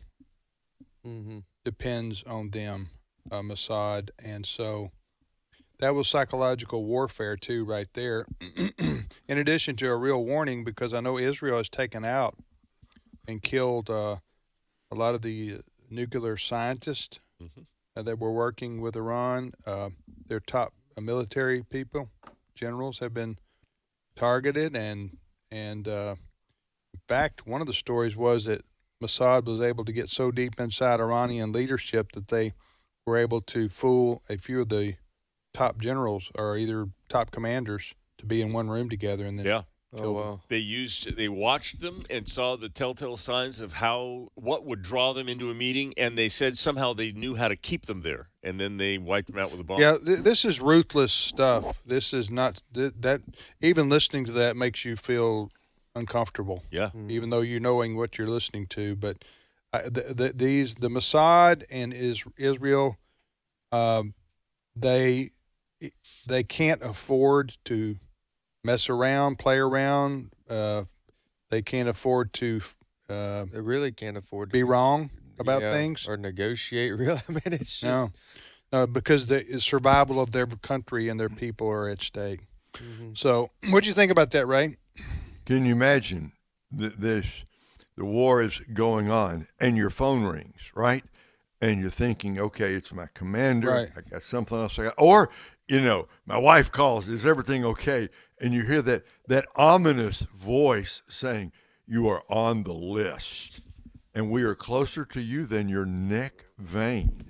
Speaker 9: depends on them, Mossad, and so that was psychological warfare too, right there. In addition to a real warning, because I know Israel has taken out and killed a lot of the nuclear scientists that were working with Iran. Their top military people, generals, have been targeted, and in fact, one of the stories was that Mossad was able to get so deep inside Iranian leadership that they were able to fool a few of the top generals or either top commanders to be in one room together, and then
Speaker 27: They watched them and saw the telltale signs of what would draw them into a meeting, and they said somehow they knew how to keep them there, and then they wiped them out with a bomb.
Speaker 9: Yeah, this is ruthless stuff. This is not that. Even listening to that makes you feel uncomfortable.
Speaker 27: Yeah,
Speaker 9: even though you're knowing what you're listening to, but the Mossad and Israel, they can't afford to mess around, play around. They can't afford to.
Speaker 10: They really can't afford to
Speaker 9: be wrong about things
Speaker 10: or negotiate. Really, I mean, it's just
Speaker 9: no, because the survival of their country and their people are at stake. So, what do you think about that, Ray?
Speaker 11: Can you imagine the war is going on and your phone rings, right? And you're thinking, okay, it's my commander.
Speaker 9: Right.
Speaker 11: I got something else I got. Or, my wife calls, is everything okay? And you hear that ominous voice saying, you are on the list. And we are closer to you than your neck vein.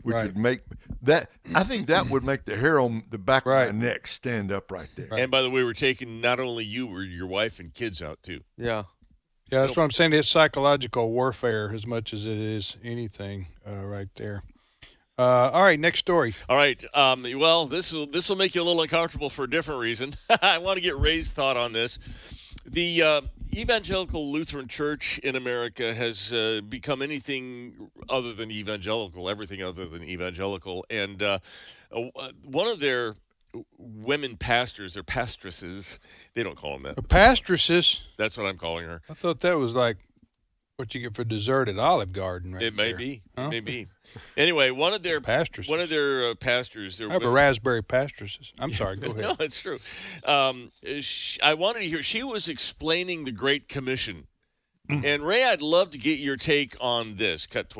Speaker 11: We could make that. I think that would make the hair on the back of my neck stand up right there.
Speaker 27: And by the way, we're taking not only you, we're your wife and kids out too.
Speaker 10: Yeah.
Speaker 9: Yeah, that's what I'm saying. It's psychological warfare as much as it is anything right there. All right, next story.
Speaker 27: All right. Well, this will make you a little uncomfortable for a different reason. I want to get Ray's thought on this. The Evangelical Lutheran Church in America has become anything other than evangelical, everything other than evangelical. And one of their women pastors or pastresses, they don't call them that.
Speaker 9: Pastresses?
Speaker 27: That's what I'm calling her.
Speaker 9: I thought that was like what you get for dessert at Olive Garden, right?
Speaker 27: It may be. Huh? It may be. Anyway, one of their pastors.
Speaker 9: I have a raspberry pastresses. I'm sorry. Go ahead.
Speaker 27: No, it's true. I wanted to hear. She was explaining the Great Commission, and Ray, I'd love to get your take on this. Cut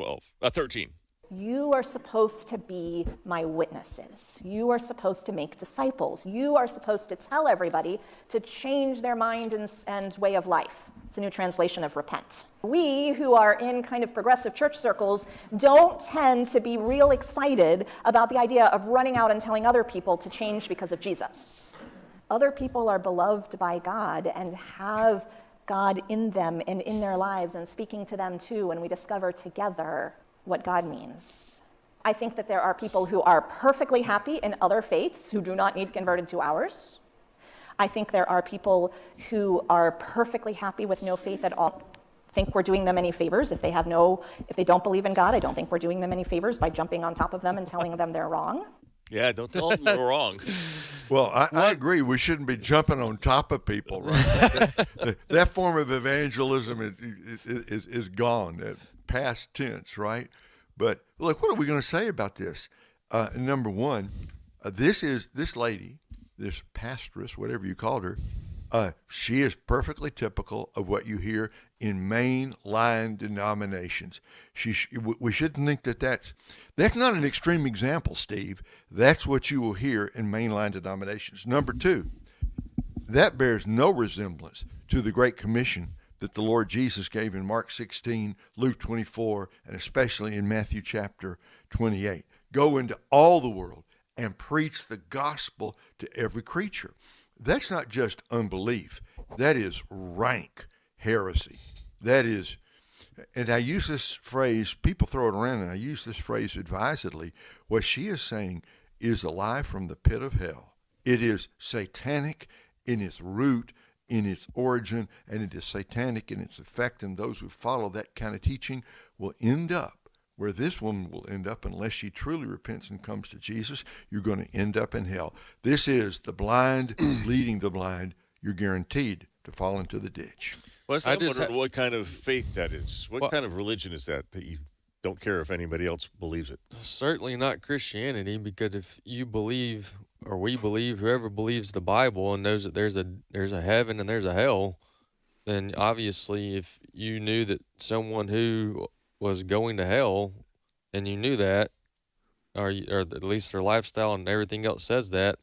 Speaker 27: 13.
Speaker 3: You are supposed to be my witnesses. You are supposed to make disciples. You are supposed to tell everybody to change their mind and way of life. It's a new translation of repent. We, who are in kind of progressive church circles, don't tend to be real excited about the idea of running out and telling other people to change because of Jesus. Other people are beloved by God and have God in them and in their lives and speaking to them too, and we discover together what God means. I think that there are people who are perfectly happy in other faiths who do not need converted to ours. I think there are people who are perfectly happy with no faith at all. think we're doing them any favors if they don't believe in God. I don't think we're doing them any favors by jumping on top of them and telling them they're wrong.
Speaker 27: Yeah, don't tell them they're wrong.
Speaker 11: Well, I agree. We shouldn't be jumping on top of people, right? that form of evangelism is gone, past tense, right? But look, what are we going to say about this? Number one, this lady, this pastoress, whatever you called her, she is perfectly typical of what you hear in mainline denominations. We shouldn't think that's not an extreme example, Steve. That's what you will hear in mainline denominations. Number two, that bears no resemblance to the Great Commission that the Lord Jesus gave in Mark 16, Luke 24, and especially in Matthew chapter 28. Go into all the world and preach the gospel to every creature. That's not just unbelief. That is rank heresy. That is, and I use this phrase, people throw it around, and I use this phrase advisedly. What she is saying is a lie from the pit of hell. It is satanic in its root, in its origin, and it is satanic in its effect, and those who follow that kind of teaching will end up where this woman will end up unless she truly repents and comes to Jesus. You're going to end up in hell. This is the blind leading the blind. You're guaranteed to fall into the ditch.
Speaker 27: Well, I'm wondering what kind of faith that is. What kind of religion is that you don't care if anybody else believes it?
Speaker 10: Certainly not Christianity, because if you believe, or we believe, whoever believes the Bible and knows that there's a heaven and there's a hell, then obviously if you knew that someone who was going to hell and you knew that, or at least their lifestyle and everything else says that,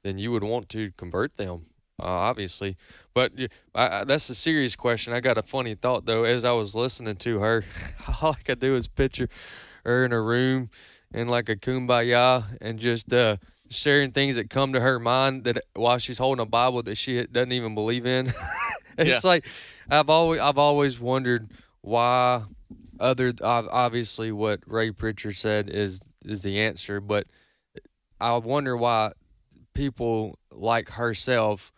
Speaker 10: then you would want to convert them, obviously. But that's a serious question. I got a funny thought, though. As I was listening to her, all I could do is picture her in a room in like a kumbaya and just sharing things that come to her mind that while she's holding a Bible that she doesn't even believe in. It's like I've always wondered why. Obviously, what Ray Pritchard said is the answer, but I wonder why people like herself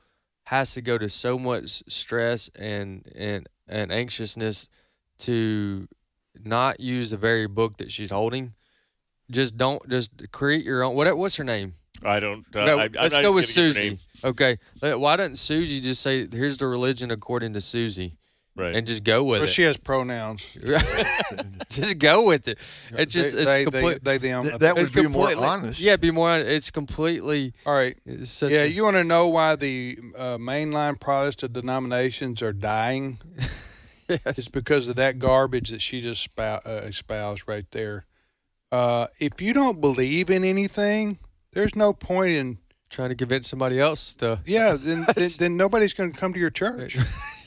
Speaker 10: has to go to so much stress and anxiousness to not use the very book that she's holding. Just create your own. What's her name?
Speaker 27: I don't.
Speaker 10: Let's go with Susie. Okay, why doesn't Susie just say, "Here's the religion according to Susie"?
Speaker 27: Right.
Speaker 10: And just go with it.
Speaker 9: She has pronouns.
Speaker 10: Just go with it. It just
Speaker 9: they, them.
Speaker 11: That would be more honest.
Speaker 10: Yeah, be more honest. It's completely.
Speaker 9: All right. Yeah, you want to know why the mainline Protestant denominations are dying?
Speaker 10: Yes.
Speaker 9: It's because of that garbage that she just espoused right there. If you don't believe in anything, there's no point in
Speaker 10: trying to convince somebody else to.
Speaker 9: Yeah, then nobody's going to come to your church.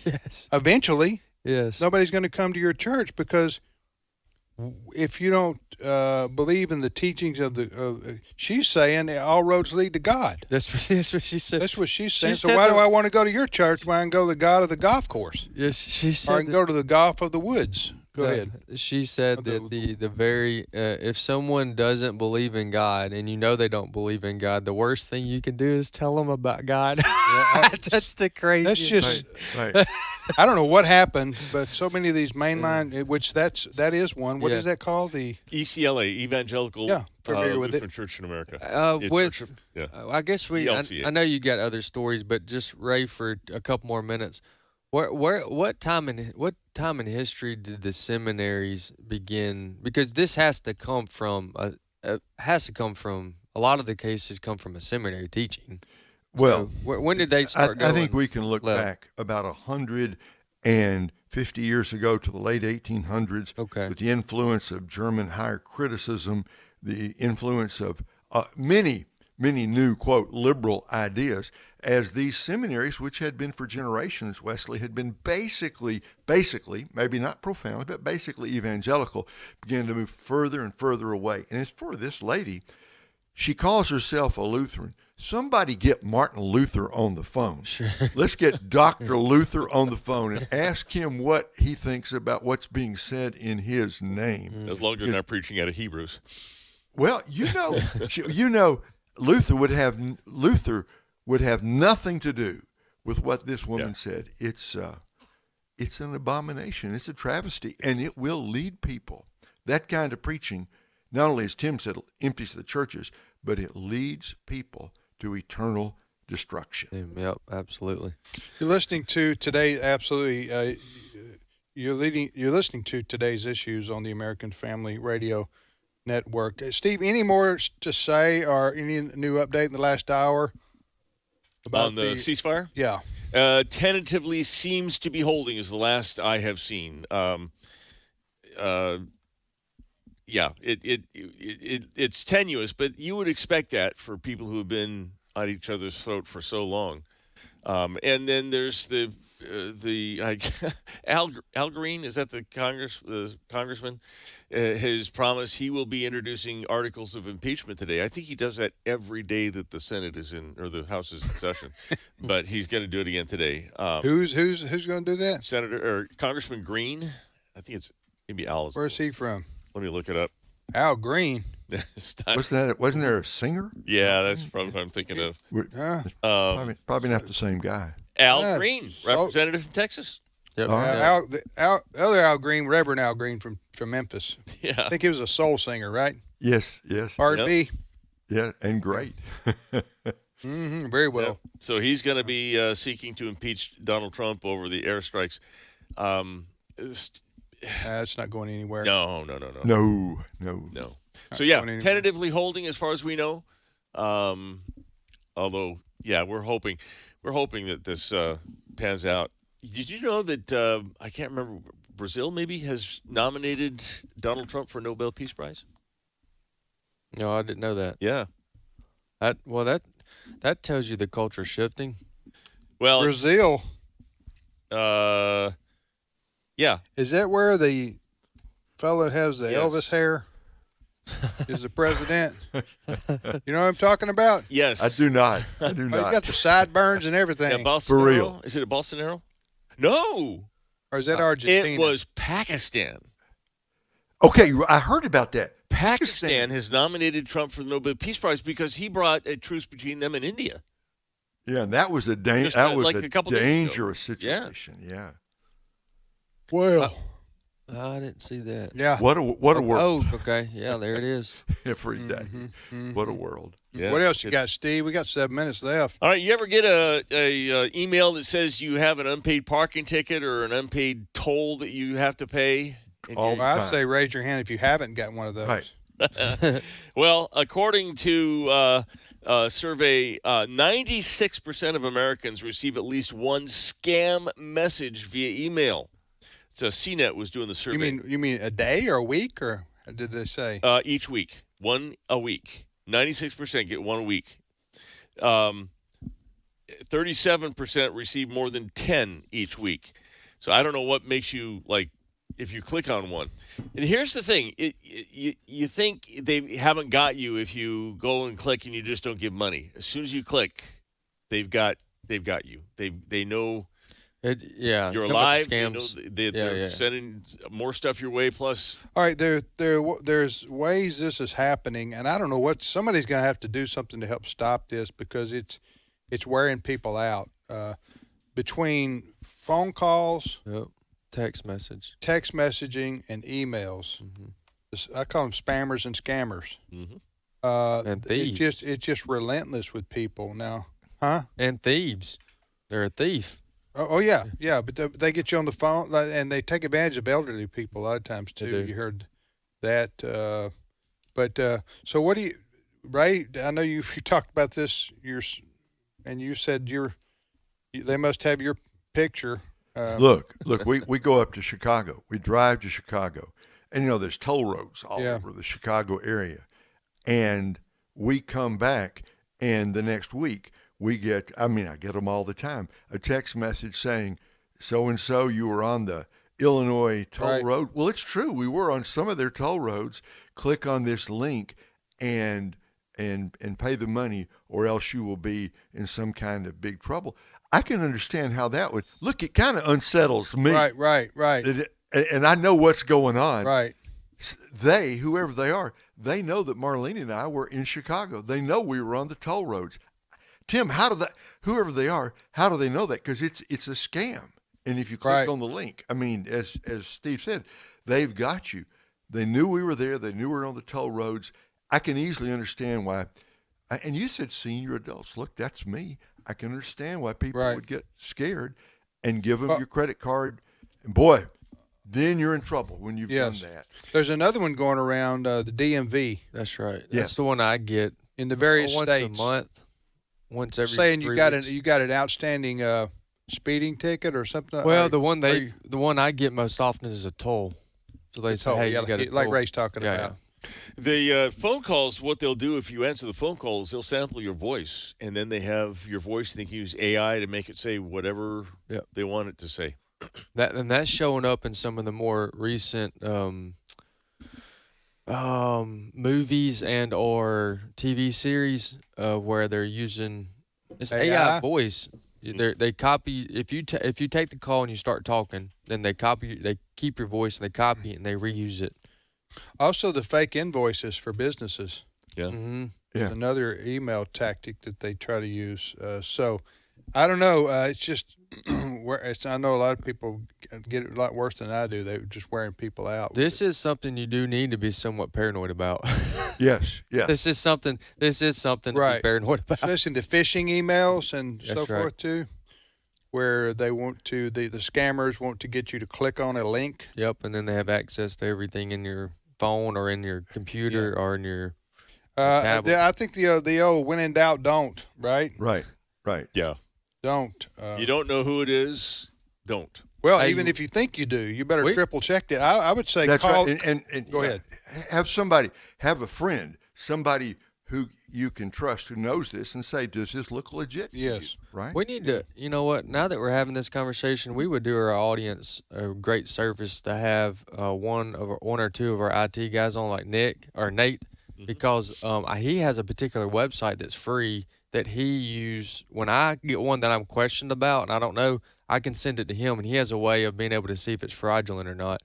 Speaker 10: Yes.
Speaker 9: Eventually,
Speaker 10: yes.
Speaker 9: Nobody's going to come to your church because if you don't believe in the teachings of she's saying all roads lead to God.
Speaker 10: That's what she said.
Speaker 9: That's what she's saying. So why do I want to go to your church when I can go to the God of the golf course?
Speaker 10: Yes, she said.
Speaker 9: Or I can go to the golf of the woods. Go ahead.
Speaker 10: She said that the very if someone doesn't believe in God and you know they don't believe in God, the worst thing you can do is tell them about God. Yeah, that's the crazy.
Speaker 9: That's just.
Speaker 11: Right.
Speaker 9: I don't know what happened, but so many of these mainline, which that is one. What is that called? The
Speaker 27: ECLA, Evangelical Lutheran Church in America.
Speaker 10: I guess I know you got other stories, but just Ray for a couple more minutes. What time in history did the seminaries begin? Because this has to come from a lot of the cases come from a seminary teaching.
Speaker 11: Well,
Speaker 10: so when did they start going?
Speaker 11: I think we can look back about 150 years ago to the late 1800s with the influence of German higher criticism, the influence of many new, quote, liberal ideas, as these seminaries, which had been for generations, Wesley, had been basically, maybe not profoundly, but basically evangelical, began to move further and further away. And as for this lady, she calls herself a Lutheran. Somebody get Martin Luther on the phone.
Speaker 10: Sure.
Speaker 11: Let's get Dr. Luther on the phone and ask him what he thinks about what's being said in his name.
Speaker 27: As long as you're not preaching out of Hebrews.
Speaker 11: Well, Luther would have nothing to do with what this woman said. It's it's an abomination. It's a travesty, and it will lead people. That kind of preaching, not only, as Tim said, empties the churches, but it leads people to eternal destruction.
Speaker 10: Yep, absolutely.
Speaker 9: You're listening to today. Absolutely, you're listening to Today's Issues on the American Family Radio Network. Steve, any more to say, or any new update in the last hour about
Speaker 27: on the ceasefire?
Speaker 9: Yeah,
Speaker 27: tentatively seems to be holding, is the last I have seen. Yeah, it's tenuous, but you would expect that for people who have been at each other's throat for so long. And then there's the Al Green, is that the congressman? His promise he will be introducing articles of impeachment today. I think he does that every day that the Senate is in, or the House is in session. But he's going to do it again today.
Speaker 9: Who's going to do that?
Speaker 27: Senator or Congressman Green? I think it's maybe Al's.
Speaker 9: Where's he from?
Speaker 27: Let me look it up.
Speaker 9: Al Green.
Speaker 11: Wasn't there a singer?
Speaker 27: Yeah, that's probably what I'm thinking of.
Speaker 11: Probably not the same guy.
Speaker 27: Al Green, representative from Texas.
Speaker 10: Yep.
Speaker 9: The other Al Green, Reverend Al Green from Memphis.
Speaker 27: Yeah,
Speaker 9: I think he was a soul singer, right?
Speaker 11: Yes.
Speaker 9: R&B.
Speaker 11: Yeah, and great.
Speaker 9: Very well.
Speaker 27: Yep. So he's going to be seeking to impeach Donald Trump over the airstrikes.
Speaker 9: It's not going anywhere.
Speaker 27: No. So yeah, tentatively holding as far as we know. Although, yeah, we're hoping that this pans out. Did you know that I can't remember, Brazil maybe has nominated Donald Trump for a Nobel Peace Prize?
Speaker 10: No, I didn't know that.
Speaker 27: Yeah.
Speaker 10: That tells you the culture shifting.
Speaker 27: Well,
Speaker 9: Brazil.
Speaker 27: Yeah.
Speaker 9: Is that where the fellow has the Elvis hair? Is the president? You know what I'm talking about?
Speaker 27: Yes.
Speaker 11: I do not. He's
Speaker 9: got the sideburns and everything.
Speaker 27: Yeah,
Speaker 11: for real.
Speaker 27: Is it a Bolsonaro? No.
Speaker 9: Or is that Argentina?
Speaker 27: It was Pakistan.
Speaker 11: Okay, I heard about that.
Speaker 27: Pakistan has nominated Trump for the Nobel Peace Prize because he brought a truce between them and India.
Speaker 11: Yeah, and that was a dangerous situation. Yeah.
Speaker 9: Well,
Speaker 10: I didn't see that.
Speaker 9: Yeah.
Speaker 11: What a world.
Speaker 10: Oh, okay. Yeah, there it is.
Speaker 11: Every day. What a world.
Speaker 27: Yeah.
Speaker 9: What else you got, Steve? We got 7 minutes left.
Speaker 27: All right. You ever get a email that says you have an unpaid parking ticket or an unpaid toll that you have to pay?
Speaker 9: I'd say raise your hand if you haven't got one of those.
Speaker 11: Right.
Speaker 27: Well, according to a survey, 96% of Americans receive at least one scam message via email. So CNET was doing the survey.
Speaker 9: You mean a day or a week, or did they say?
Speaker 27: Each week. One a week. 96% get 1 week. 37% receive more than 10 each week. So I don't know what makes you, like, if you click on one. And here's the thing. You think they haven't got you if you go and click and you just don't give money. As soon as you click, they've got you. They know you're alive. They know they're sending more stuff your way. Plus,
Speaker 9: all right, there's ways this is happening, and I don't know what somebody's going to have to do something to help stop this because it's wearing people out. Between phone calls,
Speaker 10: text
Speaker 9: messaging, and emails. Mm-hmm. I call them spammers and scammers.
Speaker 27: Mm-hmm.
Speaker 10: And thieves.
Speaker 9: It's just relentless with people now, huh?
Speaker 10: And thieves, they're a thief.
Speaker 9: Oh yeah, but they get you on the phone, and they take advantage of elderly people a lot of times too. You heard that, so what do you, Ray? I know you talked about this. And you said they must have your picture.
Speaker 11: Look, we go up to Chicago. We drive to Chicago, and there's toll roads all over the Chicago area, and we come back, and the next week. I get them all the time, a text message saying, so-and-so, you were on the Illinois toll road. Well, it's true. We were on some of their toll roads. Click on this link and pay the money, or else you will be in some kind of big trouble. I can understand how that would – look, it kind of unsettles me.
Speaker 9: Right.
Speaker 11: And I know what's going on.
Speaker 9: Right.
Speaker 11: They, whoever they are, they know that Marlene and I were in Chicago. They know we were on the toll roads. Tim, whoever they are, how do they know that? Because it's a scam. And if you click on the link, I mean, as Steve said, they've got you. They knew we were there. They knew we were on the toll roads. I can easily understand why. And you said senior adults. Look, that's me. I can understand why people would get scared and give them your credit card. And boy, then you're in trouble when you've done that.
Speaker 9: There's another one going around, the DMV.
Speaker 10: That's right. That's the one I get
Speaker 9: in the various
Speaker 10: once
Speaker 9: states.
Speaker 10: Once a month, once every
Speaker 9: saying
Speaker 10: 3 weeks.
Speaker 9: you got an outstanding speeding ticket or something.
Speaker 10: Well, the one I get most often is a toll. So they say, hey, you got a toll.
Speaker 9: Like Ray's talking about.
Speaker 27: Yeah. The phone calls, what they'll do if you answer the phone calls, they'll sample your voice, and then they have your voice. They can use AI to make it say whatever they want it to say.
Speaker 10: That's showing up in some of the more recent movies and or TV series where they're using AI voice. They copy if you take the call and you start talking, then they keep your voice and they copy it and they reuse it.
Speaker 9: Also, the fake invoices for businesses.
Speaker 27: Yeah.
Speaker 10: Mm-hmm.
Speaker 9: There's another email tactic that they try to use. So, I don't know. It's just, I know a lot of people get it a lot worse than I do. They're just wearing people out.
Speaker 10: This is something you do need to be somewhat paranoid about.
Speaker 11: Yes.
Speaker 10: This is something to be paranoid about.
Speaker 9: Especially the phishing emails and so forth, too, where they want to, the scammers want to get you to click on a link.
Speaker 10: Yep, and then they have access to everything in your phone or in your computer or in your tablet.
Speaker 9: I think the old when in doubt, don't, right?
Speaker 11: Right.
Speaker 27: Yeah.
Speaker 9: Don't.
Speaker 27: You don't know who it is, don't.
Speaker 9: Well, even if you think you do, you better triple check it. I would say call.
Speaker 11: Right. And
Speaker 9: go ahead.
Speaker 11: Have a friend, somebody who you can trust who knows this, and say, does this look legit?
Speaker 9: Yes.
Speaker 11: Right.
Speaker 10: We need to, you know what, now that we're having this conversation, we would do our audience a great service to have one or two of our IT guys on, like Nick or Nate, because he has a particular website that's free that he used. When I get one that I'm questioned about and I don't know, I can send it to him, and he has a way of being able to see if it's fraudulent or not.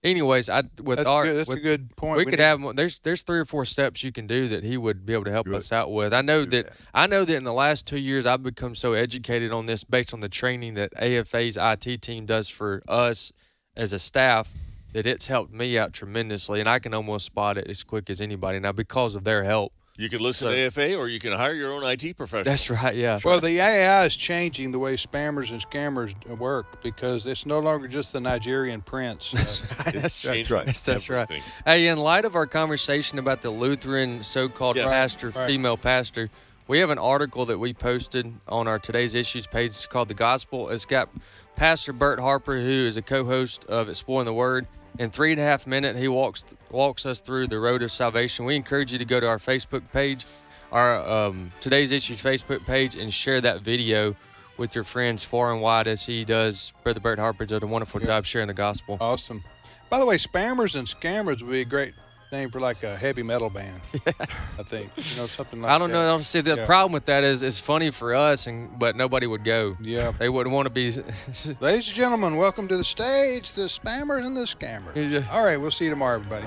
Speaker 10: Anyways, that's a
Speaker 9: good point.
Speaker 10: We could have there's 3 or 4 steps you can do that he would be able to help us out with. I know that in the last 2 years I've become so educated on this based on the training that AFA's IT team does for us as a staff that it's helped me out tremendously, and I can almost spot it as quick as anybody now because of their help.
Speaker 27: You can listen to AFA, or you can hire your own IT professional.
Speaker 10: That's right, yeah.
Speaker 9: Well, the AI is changing the way spammers and scammers work because it's no longer just the Nigerian prince.
Speaker 10: That's right. Hey, in light of our conversation about the Lutheran so-called female pastor, we have an article that we posted on our Today's Issues page called The Gospel. It's got Pastor Bert Harper, who is a co-host of Exploring the Word. In 3.5 minutes, he walks us through the road of salvation. We encourage you to go to our Facebook page, our Today's Issues Facebook page, and share that video with your friends far and wide, as he does. Brother Bert Harper does a wonderful job sharing the gospel.
Speaker 9: Awesome. By the way, spammers and scammers would be a great name for like a heavy metal band. I think something like that.
Speaker 10: I don't know. I don't see the problem with that is it's funny for us, but nobody would go.
Speaker 9: Yeah,
Speaker 10: they wouldn't want to be.
Speaker 9: Ladies and gentlemen, welcome to the stage, the spammers and the scammers. All right, we'll see you tomorrow, everybody.